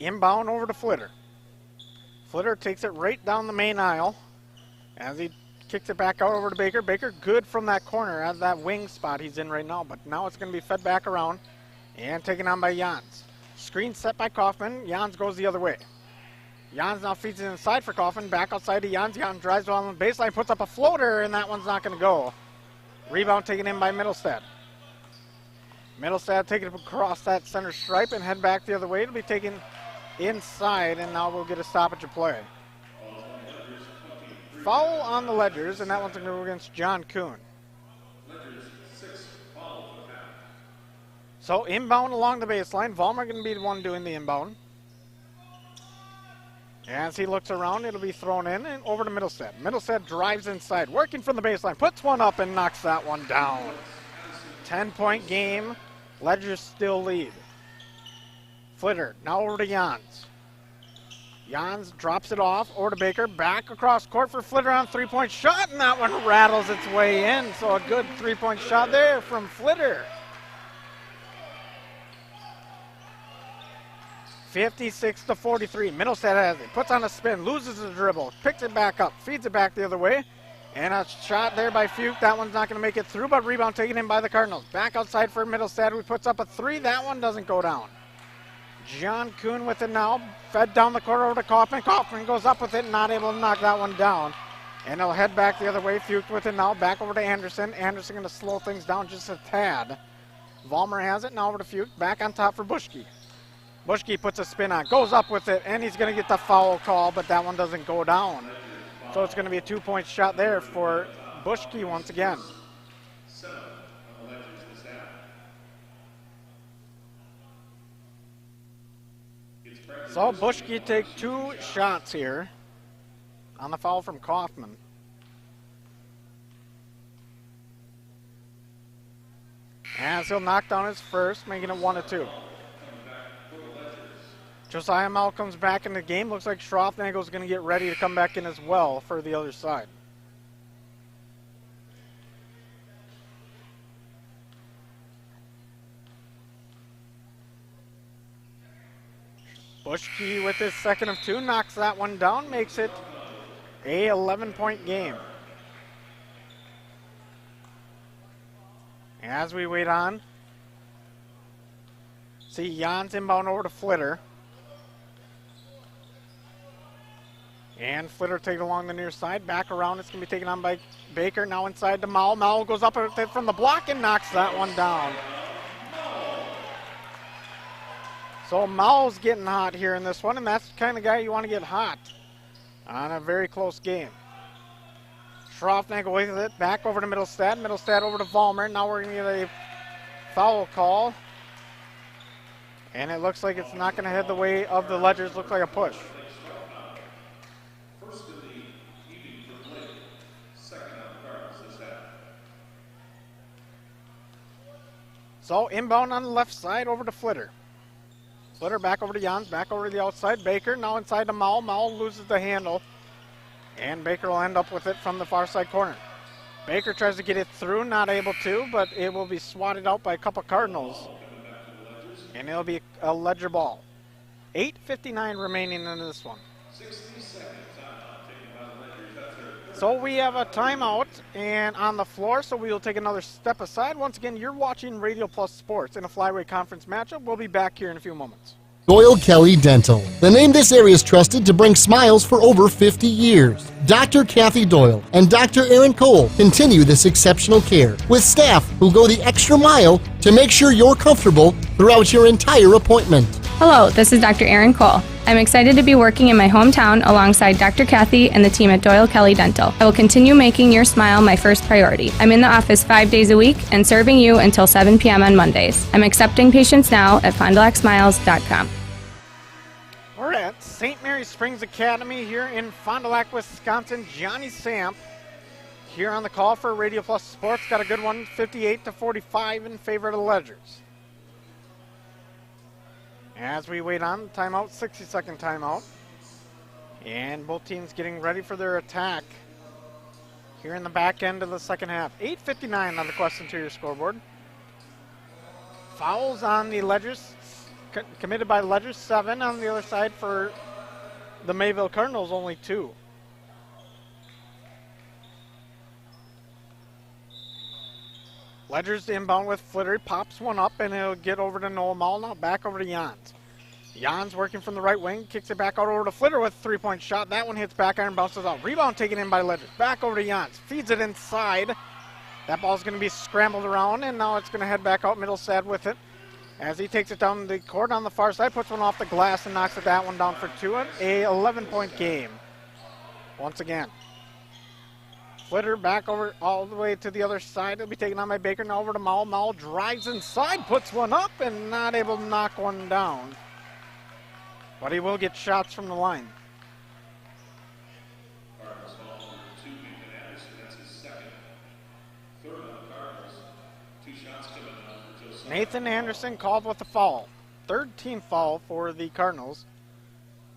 Inbound over to Flitter. Flitter takes it right down the main aisle as he kicks it back out over to Baker. Baker good from that corner at that wing spot he's in right now, but now it's going to be fed back around and taken on by Jans. Screen set by Kaufman. Jans goes the other way. Jans now feeds it inside for Kaufman. Back outside to Jans. Jans drives on the baseline, puts up a floater, and that one's not going to go. Rebound taken in by Middlestead. Middlestead taking it across that center stripe and head back the other way. It'll be taken inside, and now we'll get a stoppage of play. Foul on the Ledgers, and that one's going to go against John Kuhn. So inbound along the baseline. Vollmer going to be the one doing the inbound. As he looks around, it'll be thrown in and over to Middlestead. Middlestead drives inside, working from the baseline, puts one up and knocks that one down. 10-point game. Ledgers still lead. Flitter now over to Jans. Jans drops it off over to Baker. Back across court for Flitter on three-point shot, and that one rattles its way in. So a good three-point shot there from Flitter. 56-43. Middlestead has it. Puts on a spin, loses the dribble, picks it back up, feeds it back the other way. And a shot there by Fuke. That one's not going to make it through, but rebound taken in by the Cardinals. Back outside for Middlestead, who puts up a three. That one doesn't go down. John Kuhn with it now. Fed down the court over to Kaufman. Kaufman goes up with it, not able to knock that one down. And he'll head back the other way. Fuke with it now. Back over to Anderson. Anderson going to slow things down just a tad. Vollmer has it. Now over to Fuke. Back on top for Buschke. Buschke puts a spin on. Goes up with it, and he's going to get the foul call, but that one doesn't go down. So it's going to be a two-point shot there for Buschke once again. So Buschke takes two shots here on the foul from Kaufman. And he'll knock down his first, making it 1-2. Josiah Malcolm's back in the game. Looks like Stroffnagel's going to get ready to come back in as well for the other side. Buschke with his second of two, knocks that one down, makes it a 11-point game. As we wait on, see Jans inbound over to Flitter. And Flitter taken along the near side. Back around, it's going to be taken on by Baker. Now inside to Mao. Mao goes up with it from the block and knocks that one down. So Mao's getting hot here in this one, and that's the kind of guy you want to get hot on a very close game. Stroffnagel with it. Back over to Middlestead. Middlestead over to Vollmer. Now we're going to get a foul call. And it looks like it's not going to head the way of the Ledgers. Looks like a push. So inbound on the left side over to Flitter. Flitter back over to Jans, back over to the outside. Baker now inside to Mao. Mao loses the handle. And Baker will end up with it from the far side corner. Baker tries to get it through, not able to, but it will be swatted out by a couple Cardinals. And it'll be a Ledger ball. 8:59 remaining in this one. So we have a timeout and on the floor, so we will take another step aside. Once again, you're watching Radio Plus Sports in a flyweight conference matchup. We'll be back here in a few moments. Doyle Kelly Dental, the name this area is trusted to bring smiles for over 50 years. Dr. Kathy Doyle and Dr. Aaron Cole continue this exceptional care with staff who go the extra mile to make sure you're comfortable throughout your entire appointment. Hello, this is Dr. Aaron Cole. I'm excited to be working in my hometown alongside Dr. Kathy and the team at Doyle Kelly Dental. I will continue making your smile my first priority. I'm in the office 5 days a week and serving you until 7 p.m. on Mondays. I'm accepting patients now at FondulacSmiles.com. We're at St. Mary Springs Academy here in Fond du Lac, Wisconsin. Johnny Samp here on the call for Radio Plus Sports. Got a good one, 58-45 in favor of the Ledgers. As we wait on timeout, 60-second timeout. And both teams getting ready for their attack here in the back end of the second half. 8:59 on the Quest Interior scoreboard. Fouls on the Ledgers, committed by Ledgers, 7 on the other side for the Mayville Cardinals, only 2. Ledgers inbound with Flitter, pops one up, and it'll get over to Noah Mall. Now back over to Jans. Jans working from the right wing, kicks it back out over to Flitter with a three-point shot. That one hits back iron, bounces out. Rebound taken in by Ledgers. Back over to Jans, feeds it inside. That ball's going to be scrambled around, and now it's going to head back out. Middlestad with it as he takes it down the court on the far side, puts one off the glass and knocks that one down for 2. A 11-point game once again. Flitter back over all the way to the other side. It'll be taken on by Baker. Now over to Mall. Mall drives inside, puts one up, and not able to knock one down. But he will get shots from the line. Nathan Anderson called with a foul. Third team foul for the Cardinals.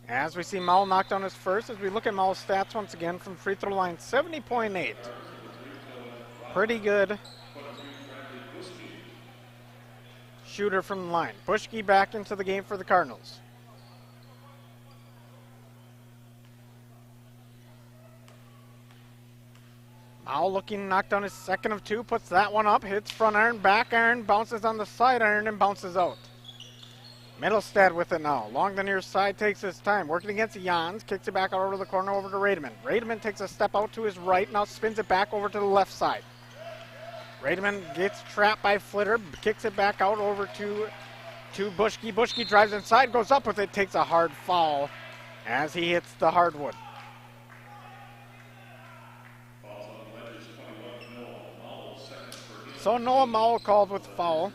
As we see Mall knock down his first, as we look at Mall's stats once again from free throw line, 70.8. Pretty good shooter from the line. Bushke back into the game for the Cardinals. Mall looking to knock down his second of 2, puts that one up, hits front iron, back iron, bounces on the side iron, and bounces out. Middlestad with it now. Along the near side, takes his time. Working against Jans, kicks it back out over the corner over to Rademan. Rademan takes a step out to his right, now spins it back over to the left side. Rademan gets trapped by Flitter, kicks it back out over to Bushke. Bushke drives inside, goes up with it, takes a hard foul as he hits the hardwood. So Noah Mall called with foul.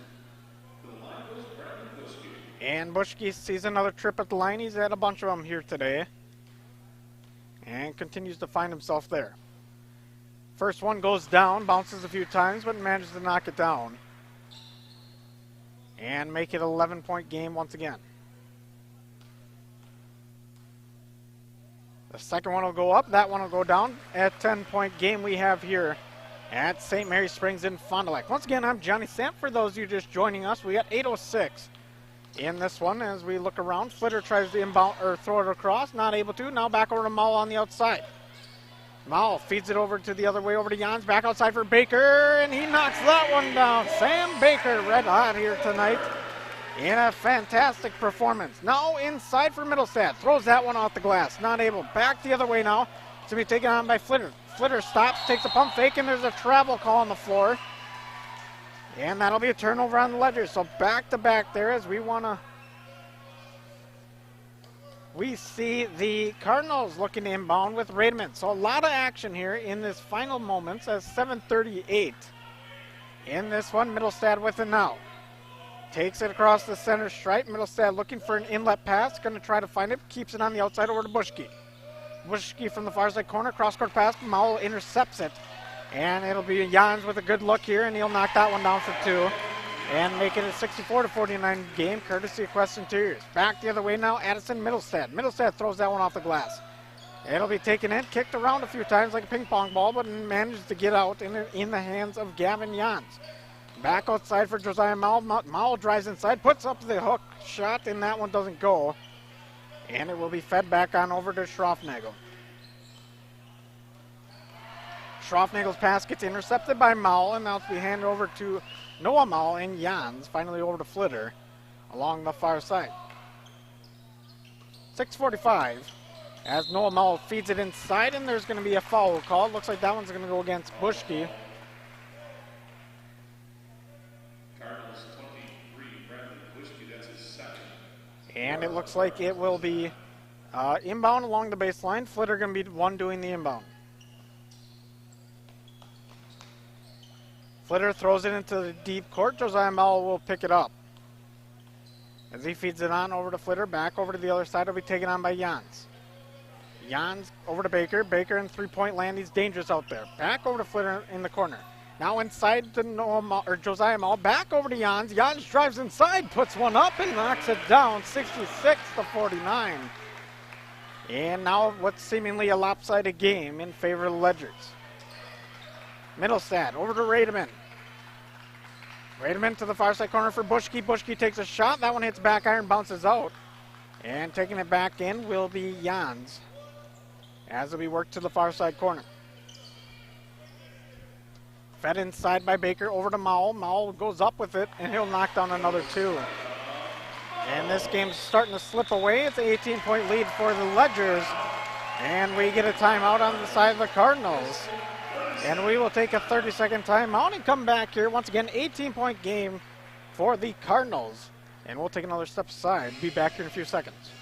And Bushke sees another trip at the line. He's had a bunch of them here today. And continues to find himself there. First one goes down, bounces a few times, but manages to knock it down. And make it an 11-point game once again. The second one will go up, that one will go down. A 10-point game we have here at St. Mary Springs in Fond du Lac. Once again, I'm Johnny Samp. For those of you just joining us, we got 8:06 in this one as we look around. Flitter tries to inbound or throw it across, not able to. Now back over to Mall on the outside. Mall feeds it over to the other way over to Jans. Back outside for Baker, and he knocks that one down. Sam Baker, red hot here tonight in a fantastic performance. Now inside for Middlestad. Throws that one off the glass. Not able. Back the other way now to be taken on by Flitter. Flitter stops, takes a pump fake, and there's a travel call on the floor. And that'll be a turnover on the Ledgers. So back to back there as we see the Cardinals looking to inbound with Rademan. So a lot of action here in this final moments as 7:38 in this one. Middlestad with it now. Takes it across the center stripe. Middlestad looking for an inlet pass. Going to try to find it. Keeps it on the outside over to Bushke. Bushke from the far side corner. Cross-court pass. Mall intercepts it. And it'll be Jans with a good look here, and he'll knock that one down for 2. And make it a 64-49 game, courtesy of Quest Interiors. Back the other way now, Addison Middlestad. Middlestad throws that one off the glass. It'll be taken in, kicked around a few times like a ping pong ball, but manages to get out in the hands of Gavin Jans. Back outside for Josiah Mall. Mall drives inside, puts up the hook shot, and that one doesn't go. And it will be fed back on over to Schroffnagel. Schroffnagel's pass gets intercepted by Maul, and now it's be handed over to Noah Maul and Jans, finally over to Flitter along the far side. 6:45 as Noah Maul feeds it inside, and there's going to be a foul call. Looks like that one's going to go against Bushke. And it looks like it will be inbound along the baseline. Flitter going to be the one doing the inbound. Flitter throws it into the deep court. Josiah Maul will pick it up. As he feeds it on over to Flitter, back over to the other side, will be taken on by Jans. Jans over to Baker. Baker in three-point land. He's dangerous out there. Back over to Flitter in the corner. Now inside to Josiah Maul. Back over to Jans. Jans drives inside, puts one up, and knocks it down, 66-49. And now what's seemingly a lopsided game in favor of the Ledgers. Middlestad over to Rademan. Rademan to the far side corner for Bushke. Bushke takes a shot. That one hits back iron, bounces out. And taking it back in will be Jans, as it'll be worked to the far side corner. Fed inside by Baker over to Maul. Maul goes up with it, and he'll knock down another two. And this game's starting to slip away. It's an 18-point lead for the Ledgers. And we get a timeout on the side of the Cardinals. And we will take a 30-second timeout and come back here. Once again, 18-point game for the Cardinals. And we'll take another step aside. Be back here in a few seconds.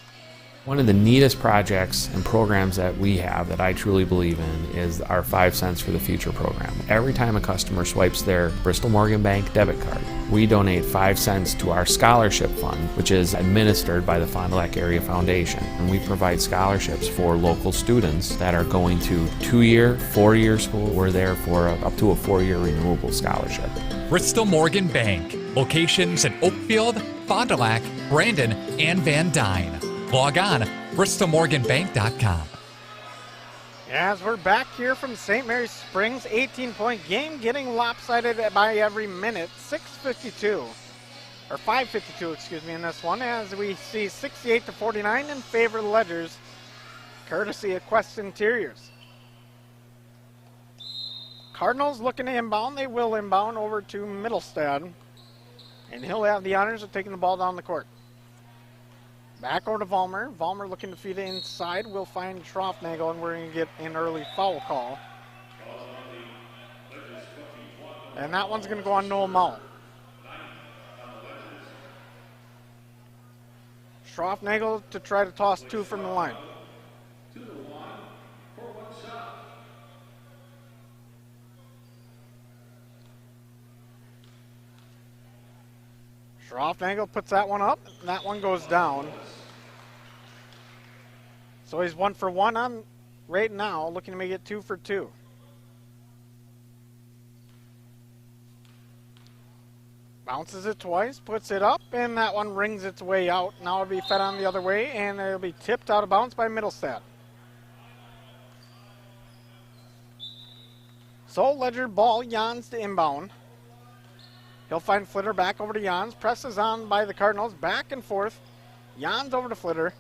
One of the neatest projects and programs that we have that I truly believe in is our 5 Cents for the Future program. Every time a customer swipes their Bristol Morgan Bank debit card, we donate 5 cents to our scholarship fund, which is administered by the Fond du Lac Area Foundation. And we provide scholarships for local students that are going to 2-year, 4-year school. We're there for up to a 4-year renewable scholarship. Bristol Morgan Bank. Locations in Oakfield, Fond du Lac, Brandon, and Van Dyne. Log on, bristolmorganbank.com. As we're back here from St. Mary's Springs, 18-point game, getting lopsided by every minute. 5:52, excuse me, in this one, as we see 68-49 in favor of the Ledgers, courtesy of Quest Interiors. Cardinals looking to inbound. They will inbound over to Middlestad, and he'll have the honors of taking the ball down the court. Back over to Vollmer. Vollmer looking to feed it inside. We'll find Schroffnagel, and we're going to get an early foul call. And that one's going to go on Noah Maul. Schroffnagel to try to toss two from the line. Schroffnagel puts that one up, and that one goes down. So he's 1 for 1 on right now, looking to make it 2 for 2. Bounces it twice, puts it up, and that one rings its way out. Now it'll be fed on the other way, and it'll be tipped out of bounds by Middlestad. So Ledger ball, Jans to inbound. He'll find Flitter back over to Jans. Presses on by the Cardinals, back and forth. Jans over to Flitter.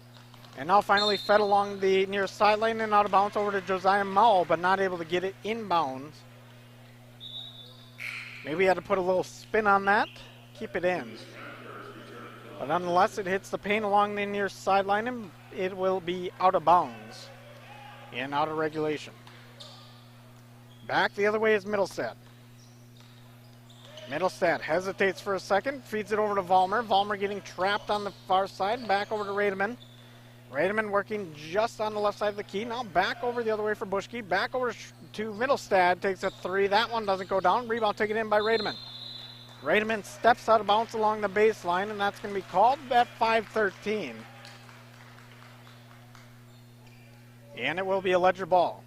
And now finally fed along the near sideline and out of bounds over to Josiah Maul, but not able to get it inbounds. Maybe he had to put a little spin on that, keep it in. But nonetheless, it hits the paint along the near sideline, and it will be out of bounds and out of regulation. Back the other way is Middlestad. Middlestad hesitates for a second, feeds it over to Vollmer. Vollmer getting trapped on the far side, back over to Rademan. Rademan working just on the left side of the key. Now back over the other way for Bushke. Back over to Middlestad, takes a three. That one doesn't go down. Rebound taken in by Rademan. Rademan steps out of bounds along the baseline, and that's going to be called at 5:13. And it will be a Ledger ball.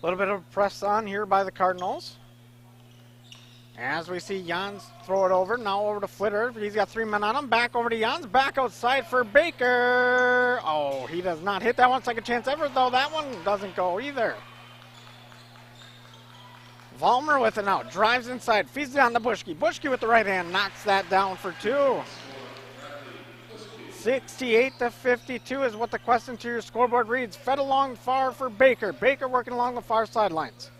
A little bit of press on here by the Cardinals. As we see Jans throw it over. Now over to Flitter. He's got 3 men on him. Back over to Jans. Back outside for Baker. Oh, he does not hit that one. Second chance ever, though. That one doesn't go either. Vollmer with it now. Drives inside. Feeds it on to Bushke. Bushke with the right hand. Knocks that down for two. 68-52 is what the question to your scoreboard reads. Fed along far for Baker. Baker working along the far sidelines.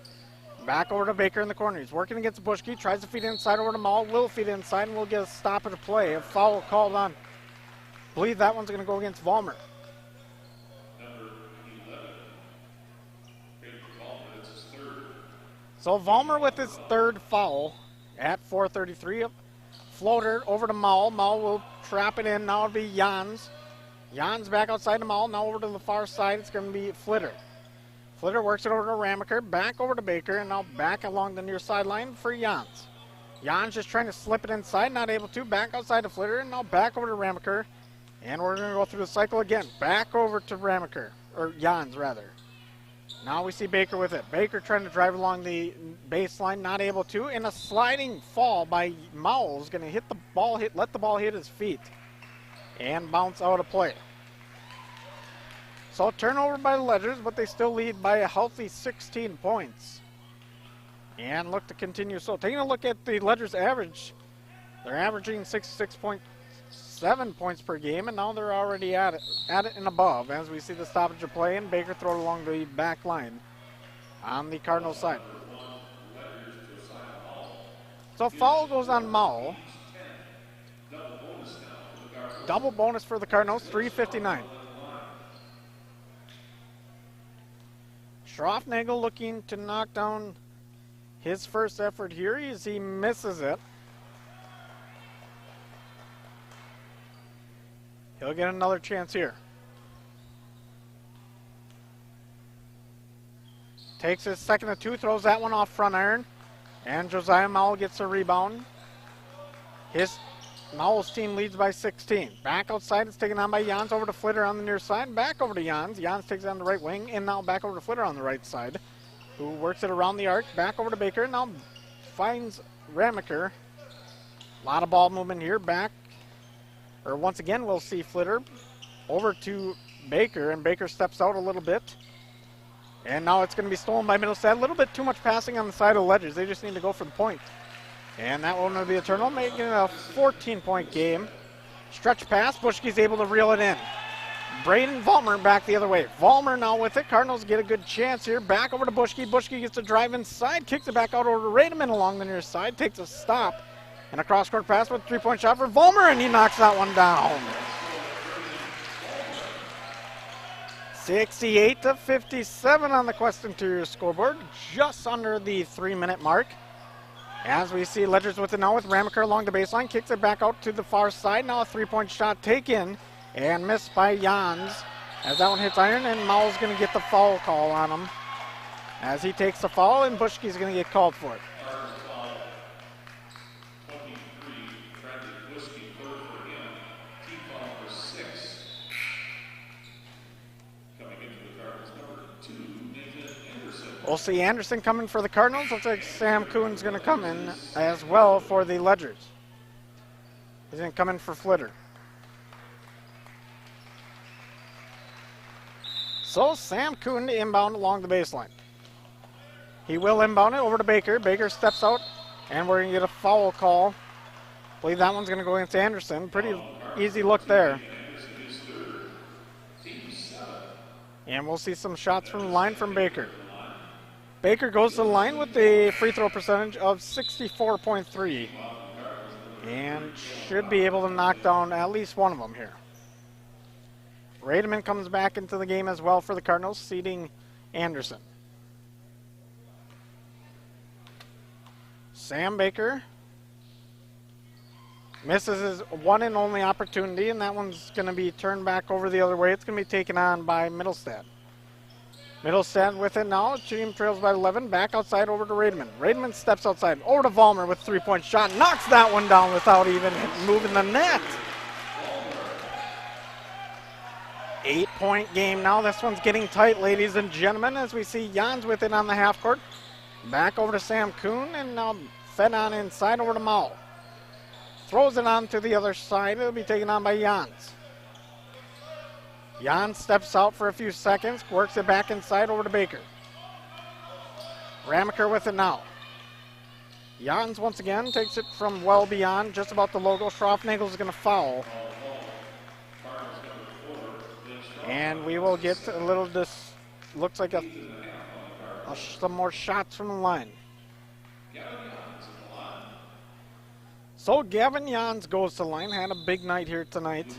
Back over to Baker in the corner. He's working against Bushke. Tries to feed inside over to Mall. Will feed inside and we'll get a stop at the play. A foul called on. I believe that one's going to go against Vollmer. So Vollmer with his third foul at 4:33. Floater over to Mall. Mall will trap it in. Now it'll be Jans. Jans back outside the Mall. Now over to the far side. It's going to be Flitter. Flitter works it over to Ramaker. Back over to Baker. And now back along the near sideline for Jans. Jans just trying to slip it inside. Not able to. Back outside to Flitter. And now back over to Ramaker. And we're going to go through the cycle again. Back over to Ramaker. Or Jans, rather. Now we see Baker with it. Baker trying to drive along the baseline, not able to. And a sliding fall by Mowles, going to hit the ball, let the ball hit his feet, and bounce out of play. So turnover by the Ledgers, but they still lead by a healthy 16 points. And look to continue. So taking a look at the Ledgers average, they're averaging 66.7 points per game, and now they're already at it and above as we see the stoppage of play, and Baker throw it along the back line on the Cardinals side. So foul goes on Mall. Double bonus for the Cardinals, 3:59. Schroffnagel looking to knock down his first effort here as he misses it. He'll get another chance here. Takes his second of two, throws that one off front iron, and Josiah Mowell gets a rebound. Mowell's team leads by 16. Back outside, it's taken on by Jans over to Flitter on the near side. Back over to Jans. Jans takes it on the right wing, and now back over to Flitter on the right side, who works it around the arc. Back over to Baker, now finds Ramaker. A lot of ball movement here. Once again, we'll see Flitter over to Baker, and Baker steps out a little bit. And now it's going to be stolen by Middlestead. A little bit too much passing on the side of the Ledgers. They just need to go for the point. And that one will be a turnover, making it a 14-point game. Stretch pass. Bushke's able to reel it in. Braden Vollmer back the other way. Vollmer now with it. Cardinals get a good chance here. Back over to Bushke. Bushke gets to drive inside. Kicks it back out over to Rademan along the near side. Takes a stop. And a cross-court pass with a three-point shot for Vollmer, and he knocks that one down. 68-57 on the Quest Interior scoreboard, just under the 3-minute mark. As we see Ledgers with it now with Ramaker along the baseline, kicks it back out to the far side. Now a three-point shot taken and missed by Jans as that one hits iron, and Mowell's going to get the foul call on him as he takes the foul, and Bushke's going to get called for it. We'll see Anderson coming for the Cardinals. Looks like Sam Kuhn's going to come in as well for the Ledgers. He's going to come in for Flitter. So Sam Kuhn to inbound along the baseline. He will inbound it over to Baker. Baker steps out, and we're going to get a foul call. I believe that one's going to go against Anderson. Pretty easy look there. And we'll see some shots from the line from Baker. Baker goes to the line with a free throw percentage of 64.3 and should be able to knock down at least one of them here. Rademan comes back into the game as well for the Cardinals, seating Anderson. Sam Baker misses his one and only opportunity, and that one's going to be turned back over the other way. It's going to be taken on by Middlestead. Middlestead with it now. Team trails by 11. Back outside over to Rademan. Rademan steps outside. Over to Vollmer with three-point shot. Knocks that one down without even moving the net. 8-point game now. This one's getting tight, ladies and gentlemen, as we see Jans with it on the half court. Back over to Sam Kuhn, and now fed on inside over to Mao. Throws it on to the other side. It'll be taken on by Jans. Jans steps out for a few seconds, works it back inside over to Baker. Ramaker with it now. Jans once again takes it from well beyond, just about the logo. Schroffnagel's going to foul. And we will get a little, looks like some more shots from the line. So Gavin Jans goes to the line, had a big night here tonight.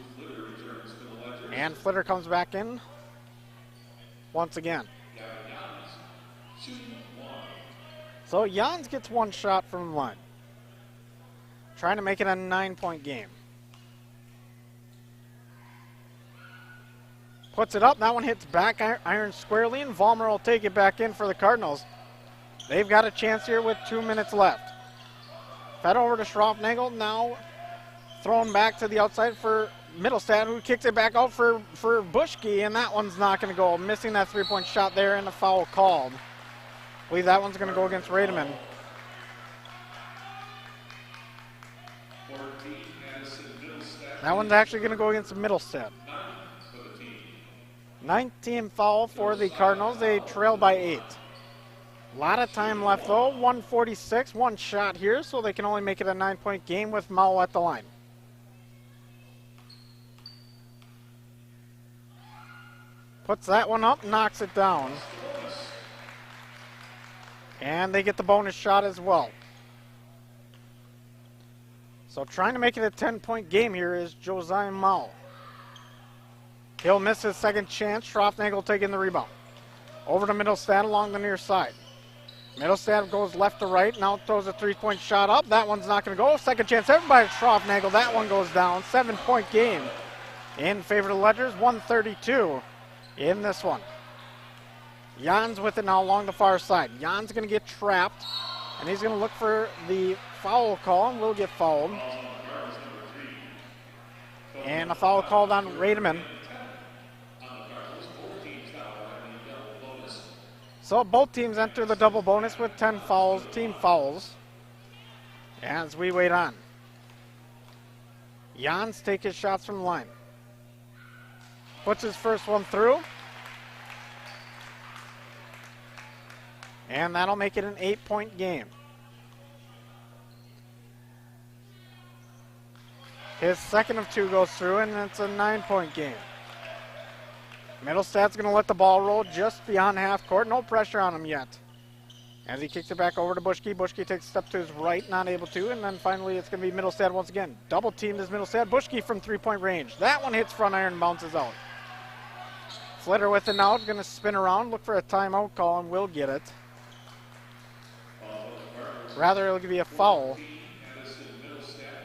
And Flitter comes back in once again. So Jans gets one shot from the line. Trying to make it a 9-point game. Puts it up. That one hits back iron squarely, and Vollmer will take it back in for the Cardinals. They've got a chance here with 2 minutes left. Fed over to Schroffnagel. Now thrown back to the outside for Mittelstadt, who kicks it back out for Buschke, and that one's not going to go. Missing that 3-point shot there, and a foul called. I believe that one's going to go against Rademan. That one's actually going to go against Mittelstadt. 19 foul for the Cardinals. They trail by 8. A lot of time left though. 1:46, one shot here, so they can only make it a 9-point game with Mao at the line. Puts that one up, knocks it down. And they get the bonus shot as well. So trying to make it a 10-point game here is Josiah Mao. He'll miss his second chance. Schroffnagel taking the rebound. Over to Mittelstadt along the near side. Mittelstadt goes left to right. Now throws a 3-point shot up. That one's not going to go. Second chance. Everybody Schroffnagel. That one goes down. 7-point game in favor of the Ledgers. 132 in this one. Jans with it now along the far side. Jans going to get trapped. And he's going to look for the foul call and will get fouled. And a foul called on Rademan. So both teams enter the double bonus with 10 fouls, team fouls, as we wait on. Jans take his shots from the line. Puts his first one through. And that'll make it an 8-point game. His second of 2 goes through, and it's a 9-point game. Mittelstadt's going to let the ball roll just beyond half court. No pressure on him yet. As he kicks it back over to Buschke. Buschke takes a step to his right, not able to. And then finally it's going to be Mittelstadt once again. Double teamed is Mittelstadt. Buschke from 3-point range. That one hits front iron and bounces out. Flitter with it now. Going to spin around, look for a timeout call, and will get it. Rather, it'll be a foul.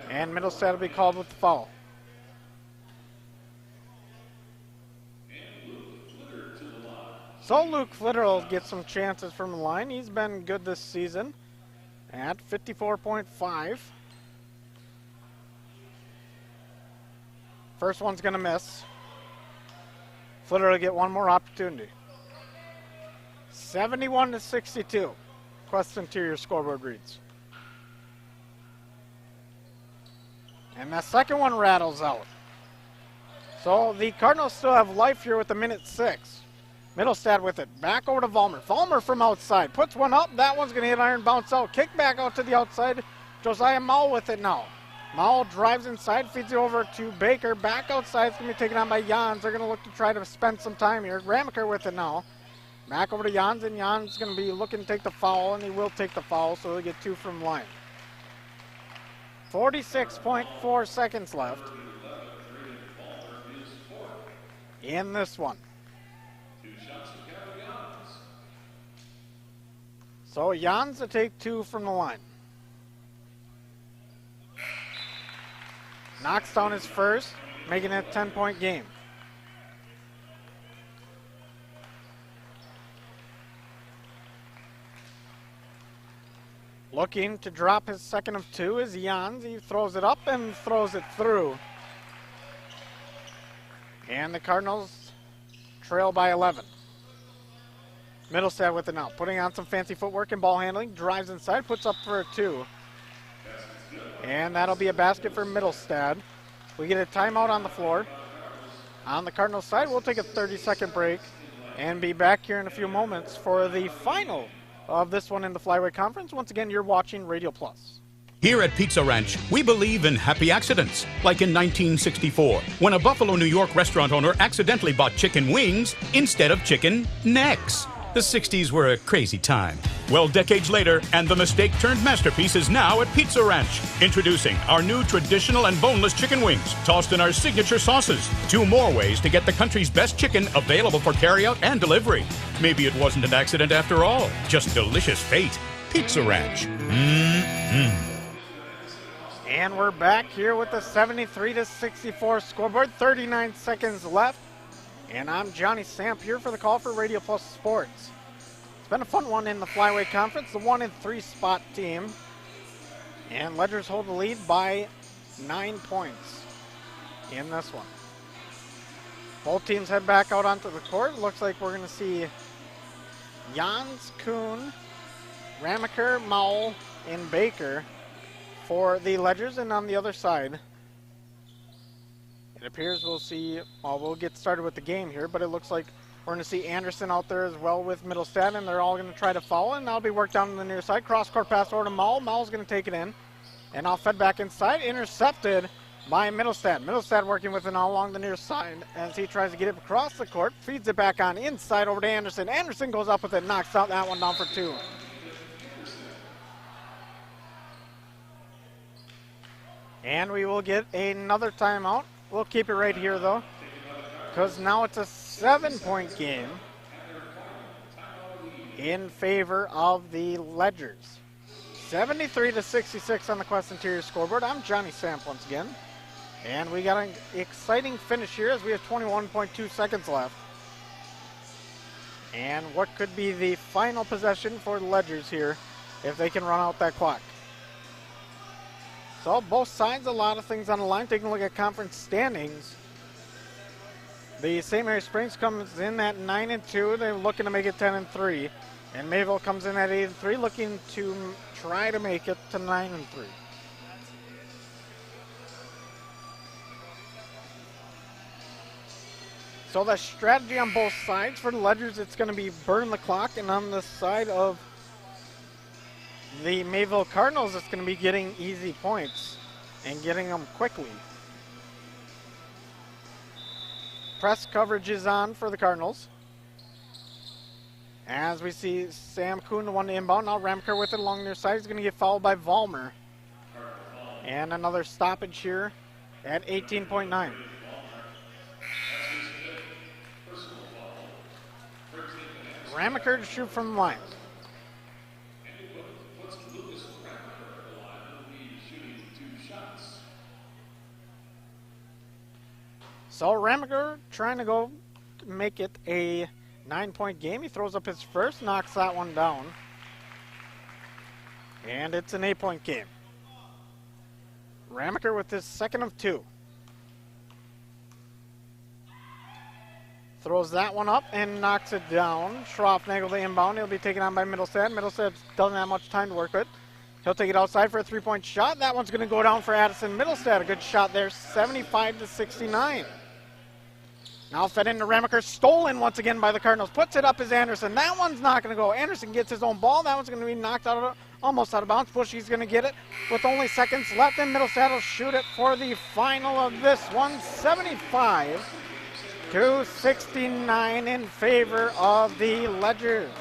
And Mittelstadt will be called with the foul. So Luke Flitter will get some chances from the line. He's been good this season at 54.5. First one's going to miss. Flitter will get one more opportunity. 71-62. Quest Interior scoreboard reads. And that second one rattles out. So the Cardinals still have life here with a minute 6. Mittelstadt with it. Back over to Vollmer. Vollmer from outside. Puts one up. That one's going to hit iron, bounce out. Kick back out to the outside. Josiah Mao with it now. Mao drives inside, feeds it over to Baker. Back outside. It's going to be taken on by Jans. They're going to look to try to spend some time here. Ramaker with it now. Back over to Jans, and Jans is going to be looking to take the foul, and he will take the foul, so he'll get 2 from the line. 46.4 seconds left in this one. So Jans to take 2 from the line. Knocks down his first, making it a 10-point game. Looking to drop his second of 2 is Jans. He throws it up and throws it through. And the Cardinals trail by 11. Mittelstadt with it now, putting on some fancy footwork and ball handling, drives inside, puts up for a 2. And that'll be a basket for Mittelstadt. We get a timeout on the floor. On the Cardinals side, we'll take a 30-second break and be back here in a few moments for the final of this one in the Flyweight Conference. Once again, you're watching Radio Plus. Here at Pizza Ranch, we believe in happy accidents, like in 1964, when a Buffalo, New York restaurant owner accidentally bought chicken wings instead of chicken necks. The 60s were a crazy time. Well, decades later, and the mistake-turned masterpiece is now at Pizza Ranch. Introducing our new traditional and boneless chicken wings, tossed in our signature sauces. 2 more ways to get the country's best chicken available for carryout and delivery. Maybe it wasn't an accident after all, just delicious fate. Pizza Ranch. Mm-hmm. And we're back here with the 73-64 scoreboard. 39 seconds left. And I'm Johnny Samp here for the call for Radio Plus Sports. It's been a fun one in the Flyweight Conference, the 1-3 spot team. And Ledgers hold the lead by 9 points in this one. Both teams head back out onto the court. Looks like we're going to see Jans, Kuhn, Ramaker, Mowell, and Baker for the Ledgers, and on the other side, it appears we'll see, well, we'll get started with the game here, but it looks like we're going to see Anderson out there as well with Middlestad, and they're all going to try to foul, and that'll be worked down on the near side. Cross-court pass over to Mowell. Mowell's going to take it in, and I'll fed back inside, intercepted by Middlestad. Middlestad working with it all along the near side as he tries to get it across the court, feeds it back on inside over to Anderson. Anderson goes up with it, knocks out that one down for 2. And we will get another timeout. We'll keep it right here, though, because now it's a 7-point game in favor of the Ledgers. 73-66 on the Quest Interior scoreboard. I'm Johnny Samp once again. And we got an exciting finish here as we have 21.2 seconds left. And what could be the final possession for the Ledgers here if they can run out that clock. So both sides, a lot of things on the line. Taking a look at conference standings. The St. Mary Springs comes in at 9-2. They're looking to make it 10-3. And Mayville comes in at 8-3, looking to try to make it to 9-3. So the strategy on both sides for the Ledgers, it's going to be burn the clock, and on the side of the Mayville Cardinals, it's going to be getting easy points and getting them quickly. Press coverage is on for the Cardinals. As we see Sam Kuhn, the one to inbound. Now Ramker with it along near side. He's going to get fouled by Vollmer. And another stoppage here at 18.9. Ramaker to shoot from the line. So Ramaker trying to go make it a 9-point game. He throws up his first, knocks that one down. And it's an 8-point game. Ramaker with his second of 2. Throws that one up and knocks it down. Schroffnagel the inbound. He'll be taken on by Middlestad. Middlestad doesn't have much time to work with. He'll take it outside for a 3-point shot. That one's going to go down for Addison Middlestad. A good shot there, 75-69. Now fed into Ramaker, stolen once again by the Cardinals. Puts it up as Anderson. That one's not going to go. Anderson gets his own ball. That one's going to be knocked out, almost out of bounds. Bushy's going to get it with only seconds left, and Middlestad will shoot it for the final of this one, 75-69 in favor of the Ledgers.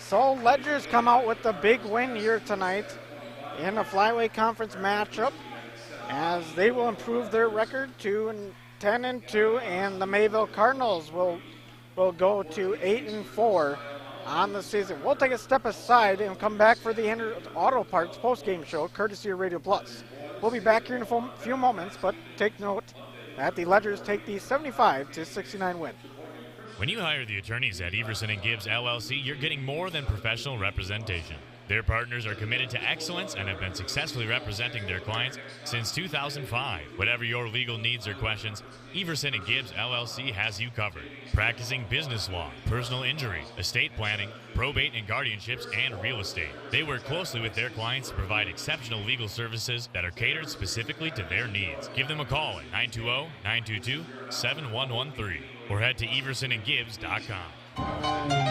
So Ledgers come out with the big win here tonight in the Flyweight Conference matchup, as they will improve their record to 10-2, and the Mayville Cardinals will go to 8-4 on the season. We'll take a step aside and come back for the Auto Parts post-game show, courtesy of Radio Plus. We'll be back here in a few moments, but take note that the Ledgers take the 75-69 win. When you hire the attorneys at Everson & Gibbs LLC, you're getting more than professional representation. Their partners are committed to excellence and have been successfully representing their clients since 2005. Whatever your legal needs or questions, Everson & Gibbs LLC has you covered. Practicing business law, personal injury, estate planning, probate and guardianships, and real estate. They work closely with their clients to provide exceptional legal services that are catered specifically to their needs. Give them a call at 920-922-7113 or head to eversonandgibbs.com.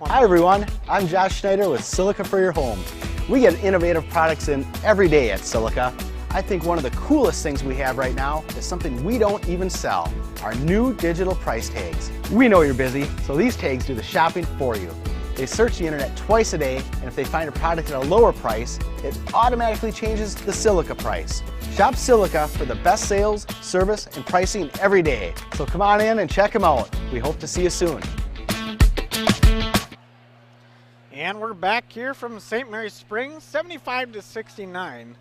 Hi everyone, I'm Josh Schneider with Silica for Your Home. We get innovative products in every day at Silica. I think one of the coolest things we have right now is something we don't even sell, our new digital price tags. We know you're busy, so these tags do the shopping for you. They search the internet twice a day, and if they find a product at a lower price, it automatically changes the Silica price. Shop Silica for the best sales, service, and pricing every day. So come on in and check them out. We hope to see you soon. And we're back here from St. Mary's Springs, 75-69.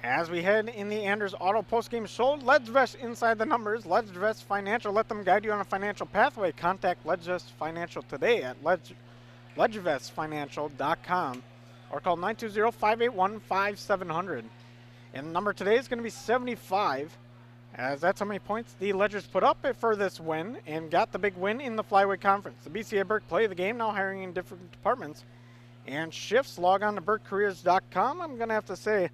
As we head in the Anders Auto postgame show, Ledgevest Inside the Numbers, Ledgevest Financial. Let them guide you on a financial pathway. Contact Ledgevest Financial today at ledgevestfinancial.com or call 920-581-5700. And the number today is going to be 75, as that's how many points the Ledgers put up for this win and got the big win in the Flyweight Conference. The BCA Burke play of the game, now hiring in different departments and shifts. Log on to burkecareers.com. I'm going to have to say,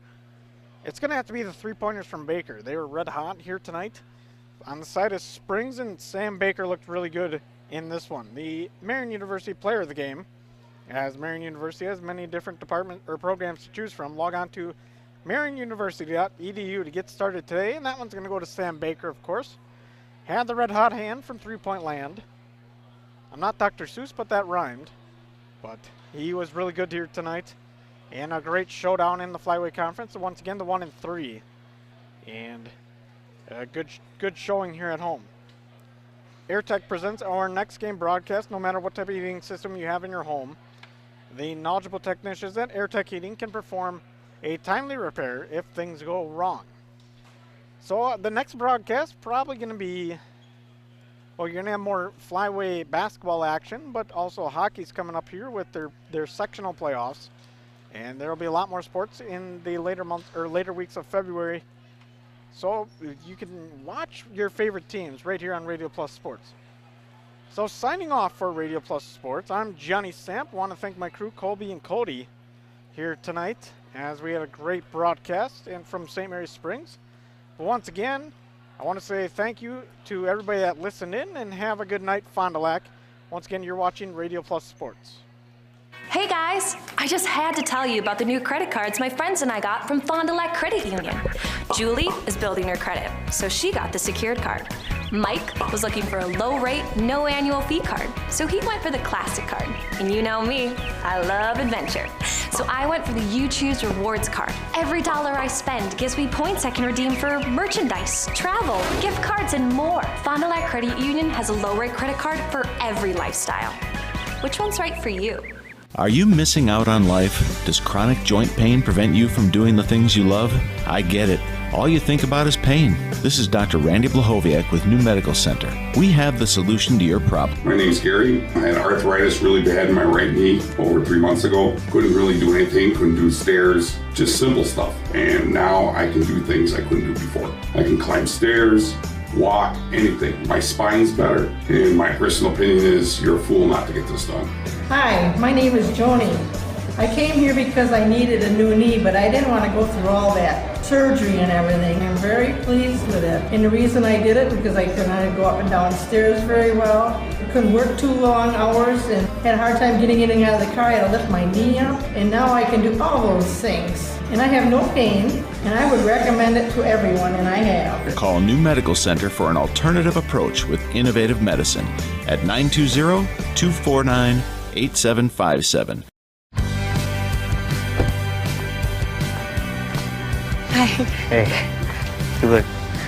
it's going to have to be the three-pointers from Baker. They were red hot here tonight. On the side of Springs, and Sam Baker looked really good in this one. The Marion University player of the game, as Marion University has many different department or programs to choose from. Log on to marionuniversity.edu to get started today, and that one's going to go to Sam Baker, of course. Had the red hot hand from three-point land. I'm not Dr. Seuss, but that rhymed. But he was really good here tonight. And a great showdown in the Flyweight Conference. Once again, the 1-3. And a good showing here at home. AirTech presents our next game broadcast. No matter what type of heating system you have in your home, the knowledgeable technicians at AirTech Heating can perform a timely repair if things go wrong. So the next broadcast probably going to be, well, you're going to have more flyway basketball action, but also hockey's coming up here with their sectional playoffs. And there will be a lot more sports in the later months or later weeks of February. So you can watch your favorite teams right here on Radio Plus Sports. So signing off for Radio Plus Sports, I'm Johnny Samp. Want to thank my crew, Colby and Cody, here tonight, as we had a great broadcast and from St. Mary's Springs. But once again, I want to say thank you to everybody that listened in, and have a good night, Fond du Lac. Once again, you're watching Radio Plus Sports. Hey guys, I just had to tell you about the new credit cards my friends and I got from Fond du Lac Credit Union. Julie is building her credit, so she got the secured card. Mike was looking for a low rate, no annual fee card, so he went for the classic card. And you know me, I love adventure. So I went for the You Choose Rewards card. Every dollar I spend gives me points I can redeem for merchandise, travel, gift cards, and more. Fond du Lac Credit Union has a low rate credit card for every lifestyle. Which one's right for you? Are you missing out on life? Does chronic joint pain prevent you from doing the things you love? I get it. All you think about is pain. This is Dr. Randy Blahoviak with New Medical Center. We have the solution to your problem. My name's Gary. I had arthritis really bad in my right knee over 3 months ago. Couldn't really do anything, couldn't do stairs, just simple stuff. And now I can do things I couldn't do before. I can climb stairs, walk, anything. My spine's better, and my personal opinion is you're a fool not to get this done. Hi, my name is Joni. I came here because I needed a new knee, but I didn't want to go through all that surgery and everything. I'm very pleased with it. And the reason I did it because I couldn't go up and down stairs very well. I couldn't work too long hours and had a hard time getting in and out of the car. I had to lift my knee up, and now I can do all those things. And I have no pain, and I would recommend it to everyone, and I have. Call New Medical Center for an alternative approach with innovative medicine at 920-249-8757. Hey, you look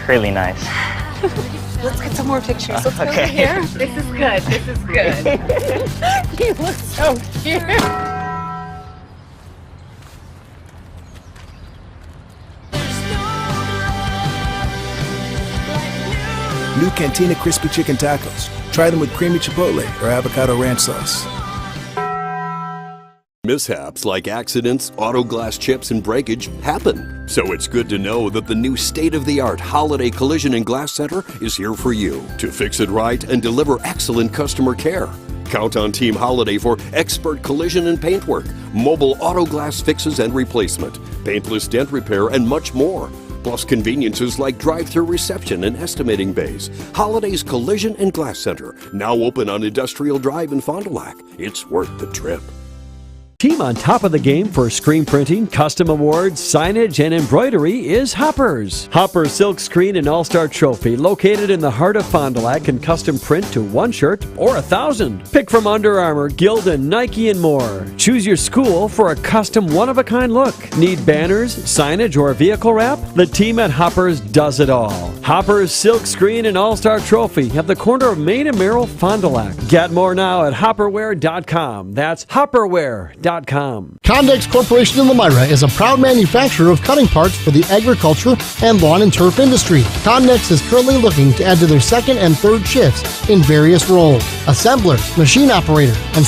really nice. Let's get some more pictures. Let's go over Okay. here. This is good. This is good. You look so cute. New Cantina Crispy Chicken Tacos. Try them with creamy chipotle or avocado ranch sauce. Mishaps like accidents, auto glass chips, and breakage happen. So it's good to know that the new state-of-the-art Holiday Collision and Glass Center is here for you to fix it right and deliver excellent customer care. Count on Team Holiday for expert collision and paintwork, mobile auto glass fixes and replacement, paintless dent repair, and much more. plus conveniences like drive-through reception and estimating bays. Holiday's Collision and Glass Center, now open on Industrial Drive in Fond du Lac. It's worth the trip. Team on top of the game for screen printing, custom awards, signage, and embroidery is Hoppers. Hoppers Silk Screen and All-Star Trophy, located in the heart of Fond du Lac, can custom print to 1 shirt or 1,000. Pick from Under Armour, Gildan, Nike, and more. Choose your school for a custom one-of-a-kind look. Need banners, signage, or vehicle wrap? The team at Hoppers does it all. Hoppers Silk Screen and All-Star Trophy at the corner of Main and Merrill, Fond du Lac. Get more now at hopperware.com. That's hopperware.com. Condex Corporation in Elmira is a proud manufacturer of cutting parts for the agriculture and lawn and turf industry. Condex is currently looking to add to their second and third shifts in various roles: assemblers, machine operator, and